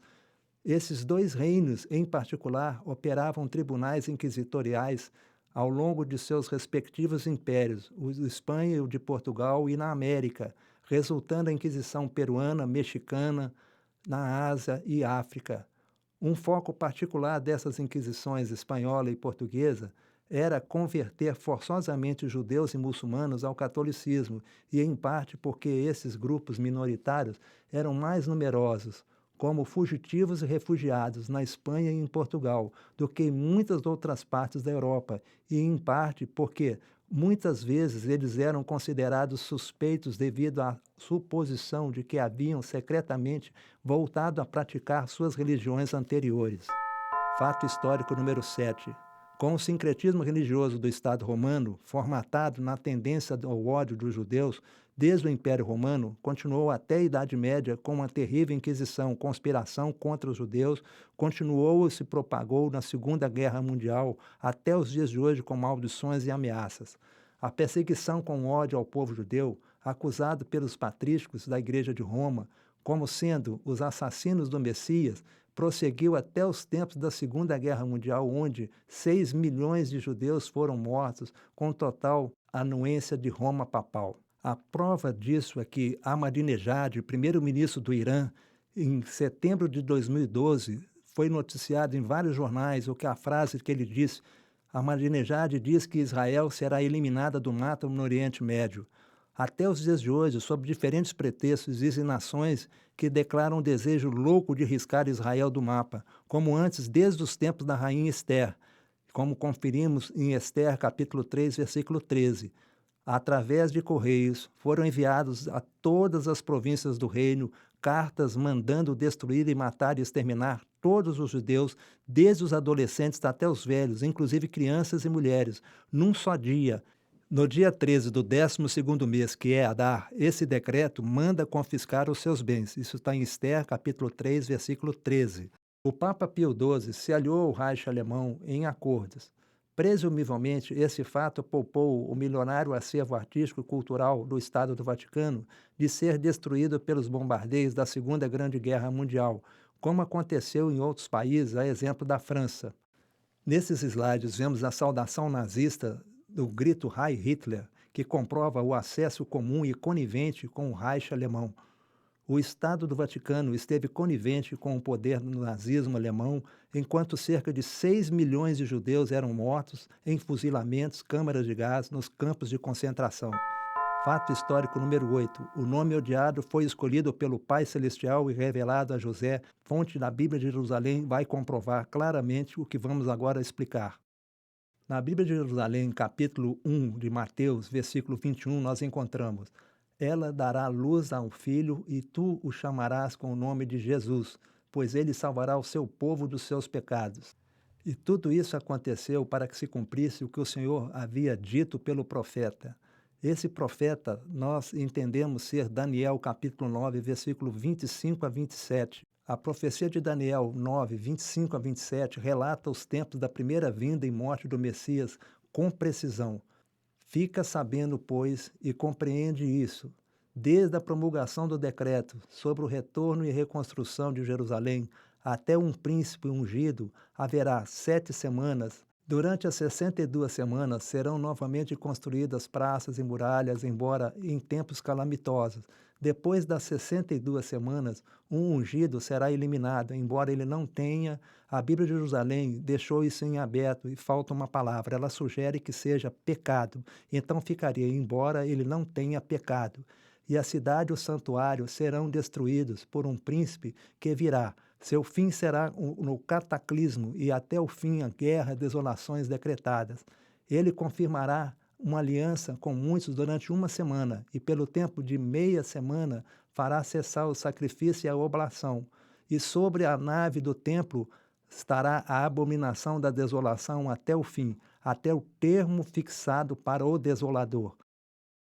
Esses dois reinos, em particular, operavam tribunais inquisitoriais ao longo de seus respectivos impérios, o de Espanha e o de Portugal, e na América, resultando a Inquisição peruana, mexicana, na Ásia e África. Um foco particular dessas inquisições espanhola e portuguesa era converter forçosamente judeus e muçulmanos ao catolicismo, e em parte porque esses grupos minoritários eram mais numerosos, como fugitivos e refugiados na Espanha e em Portugal, do que em muitas outras partes da Europa, e em parte porque muitas vezes eles eram considerados suspeitos devido à suposição de que haviam secretamente voltado a praticar suas religiões anteriores. Fato histórico número 7. Com o sincretismo religioso do Estado romano, formatado na tendência ao ódio dos judeus, desde o Império Romano, continuou até a Idade Média com uma terrível inquisição, conspiração contra os judeus, continuou e se propagou na Segunda Guerra Mundial até os dias de hoje com maldições e ameaças. A perseguição com ódio ao povo judeu, acusado pelos patrísticos da Igreja de Roma como sendo os assassinos do Messias, prosseguiu até os tempos da Segunda Guerra Mundial, onde 6 milhões de judeus foram mortos, com total anuência de Roma papal. A prova disso é que Ahmadinejad, primeiro-ministro do Irã, em setembro de 2012, foi noticiado em vários jornais o que a frase que ele disse: Ahmadinejad diz que Israel será eliminada do mapa no Oriente Médio. Até os dias de hoje, sob diferentes pretextos, existem nações que declaram um desejo louco de riscar Israel do mapa, como antes, desde os tempos da rainha Esther, como conferimos em Esther, capítulo 3, versículo 13. Através de correios, foram enviados a todas as províncias do reino cartas mandando destruir e matar e exterminar todos os judeus, desde os adolescentes até os velhos, inclusive crianças e mulheres, num só dia. No dia 13 do 12º mês, que é Adar, esse decreto manda confiscar os seus bens. Isso está em Esther, capítulo 3, versículo 13. O Papa Pio XII se aliou ao Reich alemão em acordos. Presumivelmente, esse fato poupou o milionário acervo artístico e cultural do Estado do Vaticano de ser destruído pelos bombardeios da Segunda Grande Guerra Mundial, como aconteceu em outros países, a exemplo da França. Nesses slides vemos a saudação nazista do grito Heil Hitler, que comprova o acesso comum e conivente com o Reich alemão. O Estado do Vaticano esteve conivente com o poder do nazismo alemão, enquanto cerca de 6 milhões de judeus eram mortos em fuzilamentos, câmaras de gás, nos campos de concentração. Fato histórico número 8. O nome odiado foi escolhido pelo Pai Celestial e revelado a José. Fonte da Bíblia de Jerusalém vai comprovar claramente o que vamos agora explicar. Na Bíblia de Jerusalém, capítulo 1 de Mateus, versículo 21, nós encontramos: Ela dará luz ao filho e tu o chamarás com o nome de Jesus, pois ele salvará o seu povo dos seus pecados. E tudo isso aconteceu para que se cumprisse o que o Senhor havia dito pelo profeta. Esse profeta nós entendemos ser Daniel, capítulo 9, versículo 25 a 27. A profecia de Daniel 9, 25 a 27 relata os tempos da primeira vinda e morte do Messias com precisão. Fica sabendo, pois, e compreende isso, desde a promulgação do decreto sobre o retorno e reconstrução de Jerusalém até um príncipe ungido, haverá 7 semanas. Durante as 62 semanas serão novamente construídas praças e muralhas, embora em tempos calamitosos. Depois das 62 semanas, um ungido será eliminado, embora ele não tenha. A Bíblia de Jerusalém deixou isso em aberto e falta uma palavra. Ela sugere que seja pecado. Então ficaria, embora ele não tenha pecado. E a cidade e o santuário serão destruídos por um príncipe que virá. Seu fim será no cataclismo e até o fim a guerra e desolações decretadas. Ele confirmará uma aliança com muitos durante 1 semana e pelo tempo de meia semana fará cessar o sacrifício e a oblação. E sobre a nave do templo estará a abominação da desolação até o fim, até o termo fixado para o desolador.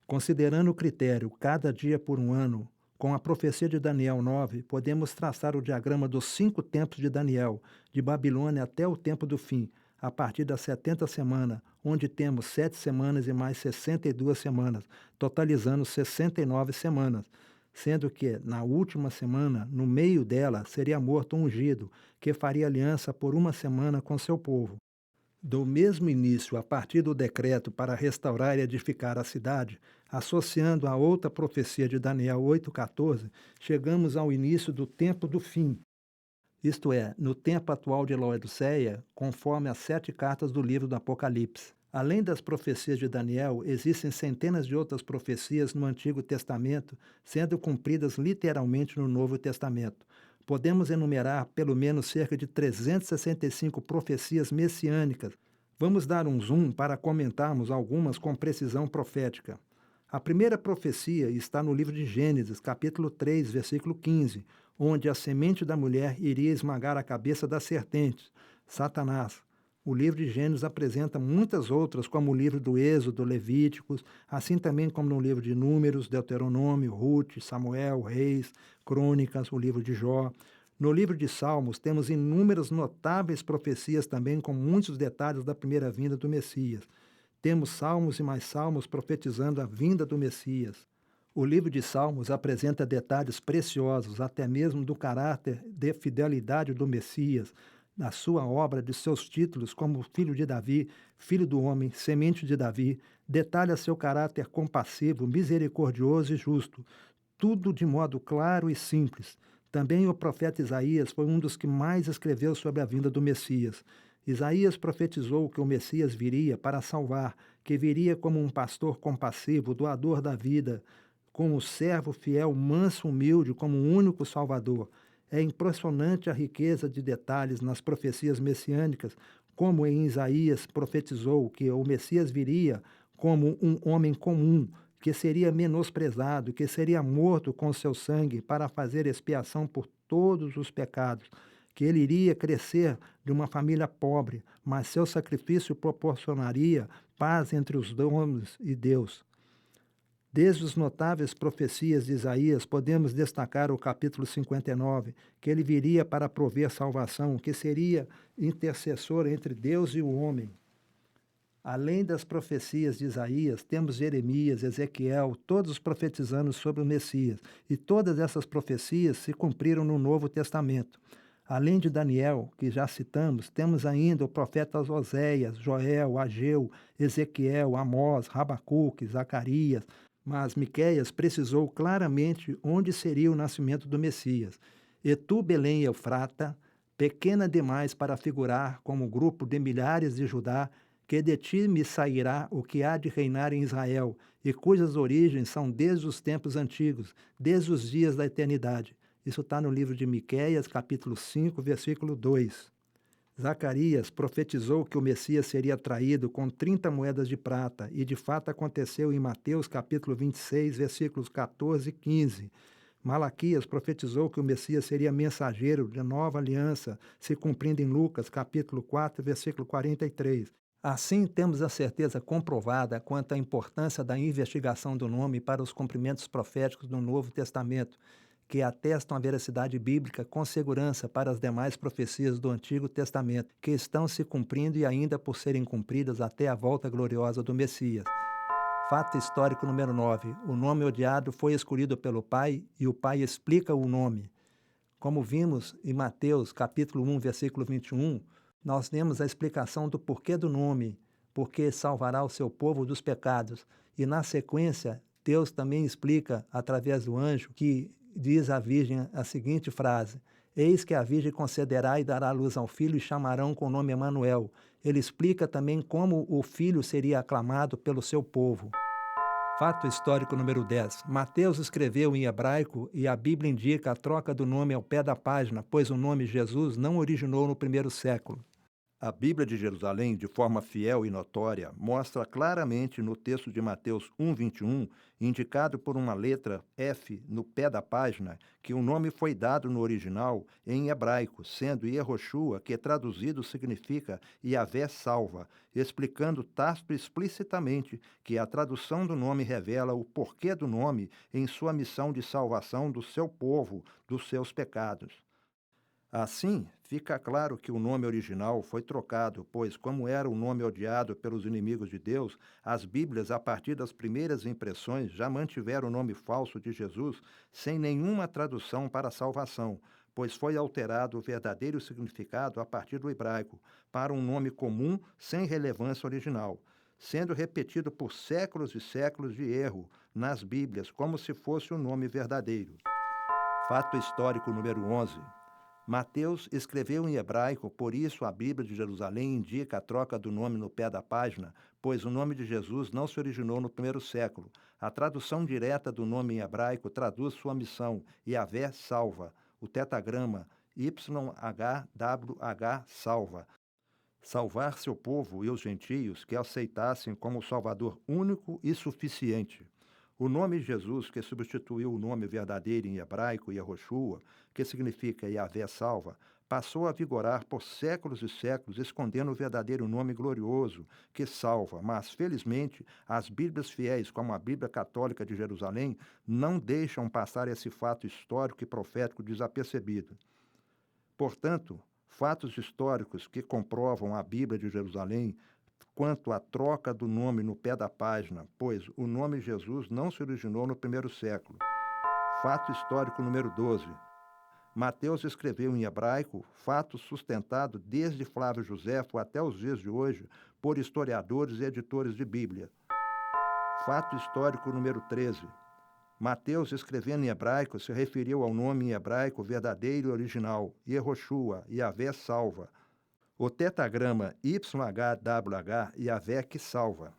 Considerando o critério cada dia por um ano, com a profecia de Daniel 9, podemos traçar o diagrama dos 5 tempos de Daniel, de Babilônia até o tempo do fim, a partir das 70 semanas, onde temos 7 semanas e mais 62 semanas, totalizando 69 semanas, sendo que, na última semana, no meio dela, seria morto um ungido, que faria aliança por 1 semana com seu povo. Do mesmo início, a partir do decreto para restaurar e edificar a cidade, associando a outra profecia de Daniel 8,14, chegamos ao início do tempo do fim, isto é, no tempo atual de Laodiceia, conforme as 7 cartas do livro do Apocalipse. Além das profecias de Daniel, existem centenas de outras profecias no Antigo Testamento, sendo cumpridas literalmente no Novo Testamento. Podemos enumerar pelo menos cerca de 365 profecias messiânicas. Vamos dar um zoom para comentarmos algumas com precisão profética. A primeira profecia está no livro de Gênesis, capítulo 3, versículo 15, onde a semente da mulher iria esmagar a cabeça da serpente, Satanás. O livro de Gênesis apresenta muitas outras, como o livro do Êxodo, Levíticos, assim também como no livro de Números, Deuteronômio, Ruth, Samuel, Reis, Crônicas, o livro de Jó. No livro de Salmos, temos inúmeras notáveis profecias também, com muitos detalhes da primeira vinda do Messias. Temos salmos e mais salmos profetizando a vinda do Messias. O livro de Salmos apresenta detalhes preciosos, até mesmo do caráter de fidelidade do Messias, da sua obra, de seus títulos como filho de Davi, filho do homem, semente de Davi, detalha seu caráter compassivo, misericordioso e justo, tudo de modo claro e simples. Também o profeta Isaías foi um dos que mais escreveu sobre a vinda do Messias. Isaías profetizou que o Messias viria para salvar, que viria como um pastor compassivo, doador da vida, como servo fiel, manso, humilde, como um único Salvador. É impressionante a riqueza de detalhes nas profecias messiânicas, como em Isaías profetizou que o Messias viria como um homem comum, que seria menosprezado, que seria morto com seu sangue para fazer expiação por todos os pecados, que ele iria crescer de uma família pobre, mas seu sacrifício proporcionaria paz entre os homens e Deus. Desde as notáveis profecias de Isaías, podemos destacar o capítulo 59, que ele viria para prover salvação, que seria intercessor entre Deus e o homem. Além das profecias de Isaías, temos Jeremias, Ezequiel, todos profetizando sobre o Messias, e todas essas profecias se cumpriram no Novo Testamento. Além de Daniel, que já citamos, temos ainda o profeta Oséias, Joel, Ageu, Ezequiel, Amós, Rabacuque, Zacarias, mas Miqueias precisou claramente onde seria o nascimento do Messias. E tu, Belém Eufrata, pequena demais para figurar como grupo de milhares de Judá, que de ti me sairá o que há de reinar em Israel, e cujas origens são desde os tempos antigos, desde os dias da eternidade. Isso está no livro de Miqueias, capítulo 5, versículo 2. Zacarias profetizou que o Messias seria traído com 30 moedas de prata, e de fato aconteceu em Mateus capítulo 26, versículos 14 e 15. Malaquias profetizou que o Messias seria mensageiro de nova aliança, se cumprindo em Lucas capítulo 4, versículo 43. Assim, temos a certeza comprovada quanto à importância da investigação do nome para os cumprimentos proféticos do Novo Testamento, que atestam a veracidade bíblica com segurança para as demais profecias do Antigo Testamento, que estão se cumprindo e ainda por serem cumpridas até a volta gloriosa do Messias. Fato histórico número 9. O nome odiado foi escolhido pelo Pai e o Pai explica o nome. Como vimos em Mateus, capítulo 1, versículo 21, nós temos a explicação do porquê do nome, porque salvará o seu povo dos pecados. E na sequência, Deus também explica, através do anjo, que diz à Virgem a seguinte frase: eis que a Virgem concederá e dará luz ao filho e chamarão com o nome Emanuel. Ele explica também como o filho seria aclamado pelo seu povo. Fato histórico número 10. Mateus escreveu em hebraico e a Bíblia indica a troca do nome ao pé da página, pois o nome Jesus não originou no primeiro século. A Bíblia de Jerusalém, de forma fiel e notória, mostra claramente no texto de Mateus 1:21, indicado por uma letra F no pé da página, que o nome foi dado no original em hebraico, sendo Yehoshua, que traduzido significa Yahvé salva, explicando Tácito explicitamente que a tradução do nome revela o porquê do nome em sua missão de salvação do seu povo, dos seus pecados. Assim, fica claro que o nome original foi trocado, pois, como era o nome odiado pelos inimigos de Deus, as Bíblias, a partir das primeiras impressões, já mantiveram o nome falso de Jesus sem nenhuma tradução para a salvação, pois foi alterado o verdadeiro significado a partir do hebraico, para um nome comum sem relevância original, sendo repetido por séculos e séculos de erro nas Bíblias, como se fosse o nome verdadeiro. Fato histórico número 11. Mateus escreveu em hebraico, por isso a Bíblia de Jerusalém indica a troca do nome no pé da página, pois o nome de Jesus não se originou no primeiro século. A tradução direta do nome em hebraico traduz sua missão, Yahvé salva. O tetragrama YHWH salva. Salvar seu povo e os gentios que aceitassem como Salvador único e suficiente. O nome Jesus, que substituiu o nome verdadeiro em hebraico, Yehoshua, que significa Yahvé salva, passou a vigorar por séculos e séculos, escondendo o verdadeiro nome glorioso, que salva. Mas, felizmente, as Bíblias fiéis, como a Bíblia Católica de Jerusalém, não deixam passar esse fato histórico e profético desapercebido. Portanto, fatos históricos que comprovam a Bíblia de Jerusalém quanto à troca do nome no pé da página, pois o nome Jesus não se originou no primeiro século. Fato histórico número 12. Mateus escreveu em hebraico, fato sustentado desde Flávio Joséfo até os dias de hoje por historiadores e editores de Bíblia. Fato histórico número 13. Mateus, escrevendo em hebraico, se referiu ao nome em hebraico verdadeiro e original, Yehoshua, Yahvé salva. O tetragrama YHWH, Yahvé que salva.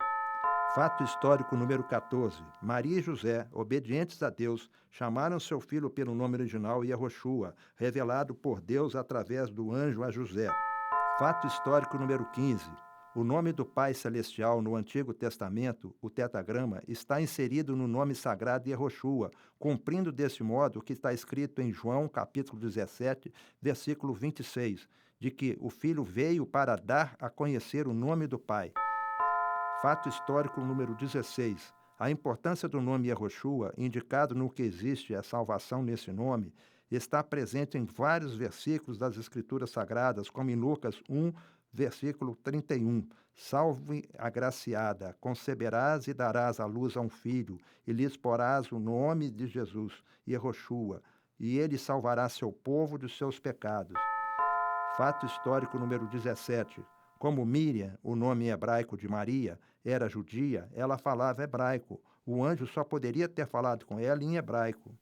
Fato histórico número 14. Maria e José, obedientes a Deus, chamaram seu filho pelo nome original Yehoshua, revelado por Deus através do anjo a José. Fato histórico número 15. O nome do Pai Celestial no Antigo Testamento, o tetragrama, está inserido no nome sagrado Yehoshua, cumprindo desse modo o que está escrito em João, capítulo 17, versículo 26, de que o Filho veio para dar a conhecer o nome do Pai. Fato histórico número 16. A importância do nome Yehoshua, indicado no que existe a salvação nesse nome, está presente em vários versículos das Escrituras Sagradas, como em Lucas 1, versículo 31. Salve agraciada, conceberás e darás à luz a um filho, e lhes porás o nome de Jesus, Yehoshua, e ele salvará seu povo dos seus pecados. Fato histórico número 17. Como Miriam, o nome hebraico de Maria, era judia, ela falava hebraico. O anjo só poderia ter falado com ela em hebraico.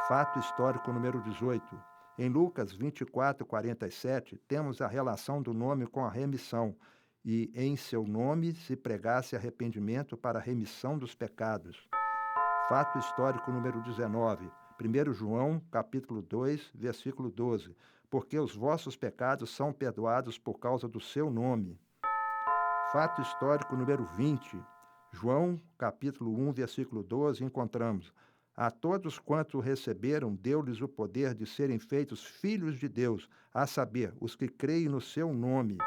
Fato histórico número 18. Em Lucas 24:47, temos a relação do nome com a remissão, e em seu nome se pregasse arrependimento para a remissão dos pecados. Fato histórico número 19. 1 João, capítulo 2, versículo 12. Porque os vossos pecados são perdoados por causa do seu nome. Fato histórico número 20. João, capítulo 1, versículo 12, encontramos: a todos quanto o receberam, deu-lhes o poder de serem feitos filhos de Deus, a saber, os que creem no seu nome.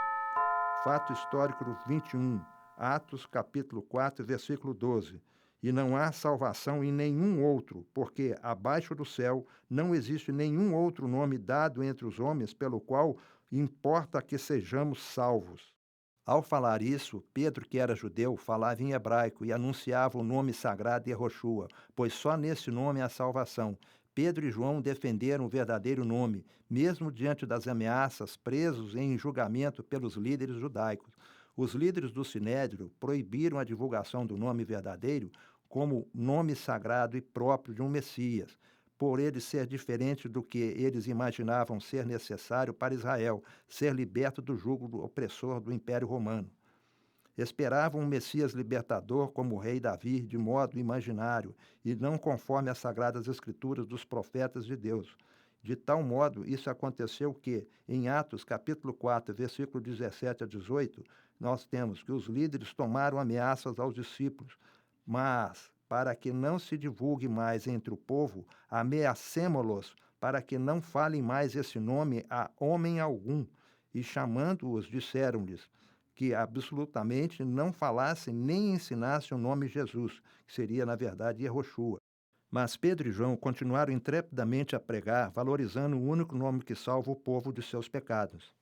Fato histórico 21. Atos, capítulo 4, versículo 12. E não há salvação em nenhum outro, porque abaixo do céu não existe nenhum outro nome dado entre os homens pelo qual importa que sejamos salvos. Ao falar isso, Pedro, que era judeu, falava em hebraico e anunciava o nome sagrado Yehoshua, pois só nesse nome há salvação. Pedro e João defenderam o verdadeiro nome, mesmo diante das ameaças, presos em julgamento pelos líderes judaicos. Os líderes do Sinédrio proibiram a divulgação do nome verdadeiro como nome sagrado e próprio de um Messias, por ele ser diferente do que eles imaginavam ser necessário para Israel, ser liberto do jugo opressor do Império Romano. Esperavam um Messias libertador como o rei Davi, de modo imaginário, e não conforme as sagradas escrituras dos profetas de Deus. De tal modo, isso aconteceu que, em Atos, capítulo 4, versículo 17 a 18, nós temos que os líderes tomaram ameaças aos discípulos, mas, para que não se divulgue mais entre o povo, ameacemo-los, para que não falem mais esse nome a homem algum. E chamando-os, disseram-lhes que absolutamente não falassem nem ensinassem o nome Jesus, que seria, na verdade, Yehoshua. Mas Pedro e João continuaram intrepidamente a pregar, valorizando o único nome que salva o povo de seus pecados.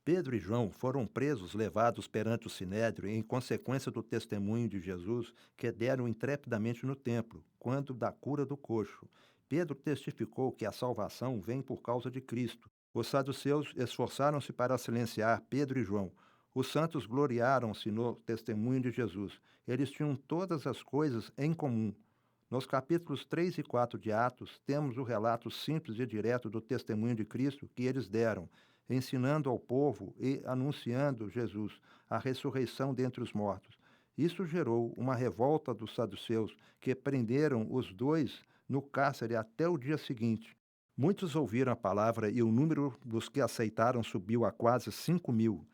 Pedro e João foram presos, levados perante o Sinédrio, em consequência do testemunho de Jesus que deram intrepidamente no templo, quando da cura do coxo. Pedro testificou que a salvação vem por causa de Cristo. Os saduceus esforçaram-se para silenciar Pedro e João. Os santos gloriaram-se no testemunho de Jesus. Eles tinham todas as coisas em comum. Nos capítulos 3 e 4 de Atos, temos o relato simples e direto do testemunho de Cristo que eles deram, ensinando ao povo e anunciando Jesus, a ressurreição dentre os mortos. Isso gerou uma revolta dos saduceus, que prenderam os dois no cárcere até o dia seguinte. Muitos ouviram a palavra e o número dos que aceitaram subiu a quase 5.000.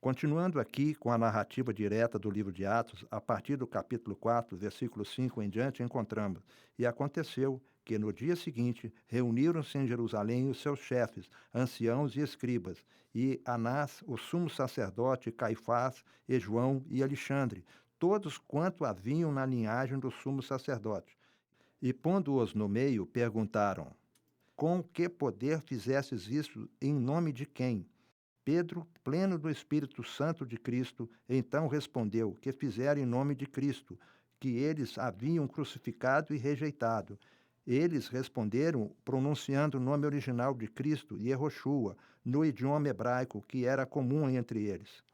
Continuando aqui com a narrativa direta do livro de Atos, a partir do capítulo 4, versículo 5 em diante, encontramos: E aconteceu que no dia seguinte reuniram-se em Jerusalém os seus chefes, anciãos e escribas, e Anás, o sumo sacerdote, Caifás, e João e Alexandre, todos quanto haviam na linhagem do sumo sacerdote. E pondo-os no meio, perguntaram: Com que poder fizestes isso, em nome de quem? Pedro, pleno do Espírito Santo de Cristo, então respondeu que fizeram em nome de Cristo, que eles haviam crucificado e rejeitado. Eles responderam pronunciando o nome original de Cristo, Yehoshua, no idioma hebraico, que era comum entre eles.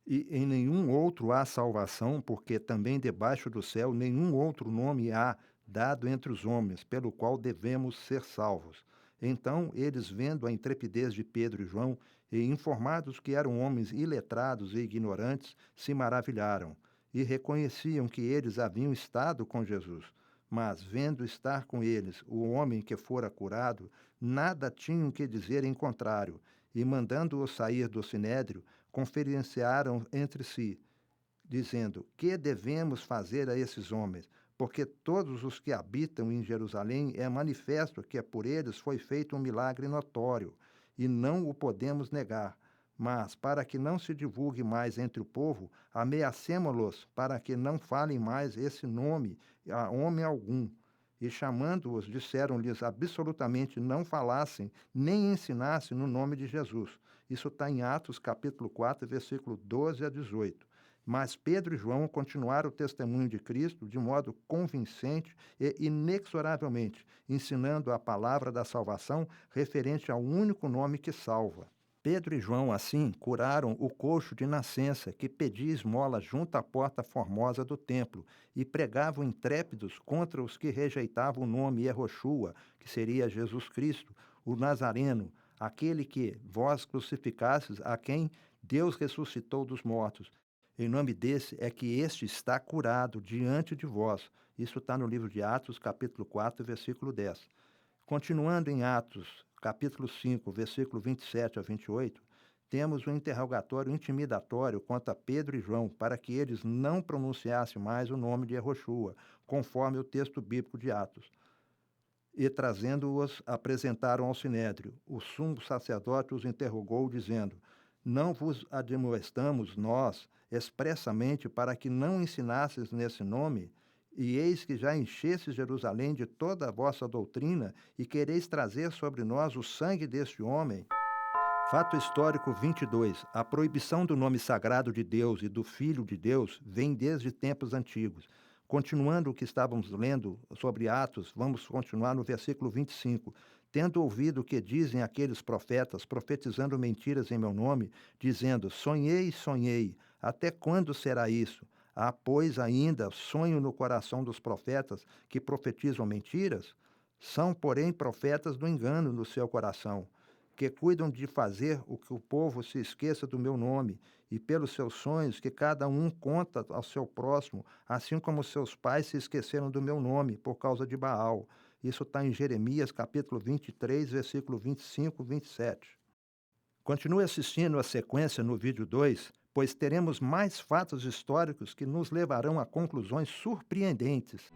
E em nenhum outro há salvação, porque também debaixo do céu nenhum outro nome há dado entre os homens, pelo qual devemos ser salvos. Então eles, vendo a intrepidez de Pedro e João, e informados que eram homens iletrados e ignorantes, se maravilharam, e reconheciam que eles haviam estado com Jesus. Mas, vendo estar com eles o homem que fora curado, nada tinham que dizer em contrário, e mandando-o sair do sinédrio, conferenciaram entre si, dizendo: Que devemos fazer a esses homens? Porque todos os que habitam em Jerusalém é manifesto que por eles foi feito um milagre notório, e não o podemos negar. Mas, para que não se divulgue mais entre o povo, ameacemo-los para que não falem mais esse nome a homem algum. E chamando-os, disseram-lhes absolutamente não falassem, nem ensinassem no nome de Jesus. Isso está em Atos capítulo 4, versículo 12 a 18. Mas Pedro e João continuaram o testemunho de Cristo de modo convincente e inexoravelmente, ensinando a palavra da salvação referente ao único nome que salva. Pedro e João, assim, curaram o coxo de nascença, que pedia esmola junto à porta formosa do templo, e pregavam intrépidos contra os que rejeitavam o nome Yehoshua, que seria Jesus Cristo, o Nazareno, aquele que vós crucificastes, a quem Deus ressuscitou dos mortos. Em nome desse é que este está curado diante de vós. Isso está no livro de Atos, capítulo 4, versículo 10. Continuando em Atos, capítulo 5, versículo 27 a 28, temos um interrogatório intimidatório contra Pedro e João, para que eles não pronunciassem mais o nome de Yehoshua, conforme o texto bíblico de Atos. E trazendo-os, apresentaram ao sinédrio. O sumo sacerdote os interrogou, dizendo: Não vos admoestamos nós expressamente para que não ensinasses nesse nome? E eis que já enchestes Jerusalém de toda a vossa doutrina, e quereis trazer sobre nós o sangue deste homem? Fato histórico 22. A proibição do nome sagrado de Deus e do Filho de Deus vem desde tempos antigos. Continuando o que estávamos lendo sobre Atos, vamos continuar no versículo 25. Tendo ouvido o que dizem aqueles profetas, profetizando mentiras em meu nome, dizendo: Sonhei, sonhei, até quando será isso? Há, pois, ainda sonho no coração dos profetas que profetizam mentiras? São, porém, profetas do engano no seu coração, que cuidam de fazer o que o povo se esqueça do meu nome, e pelos seus sonhos que cada um conta ao seu próximo, assim como seus pais se esqueceram do meu nome por causa de Baal. Isso está em Jeremias, capítulo 23, versículo 25 e 27. Continue assistindo a sequência no vídeo 2, pois teremos mais fatos históricos que nos levarão a conclusões surpreendentes.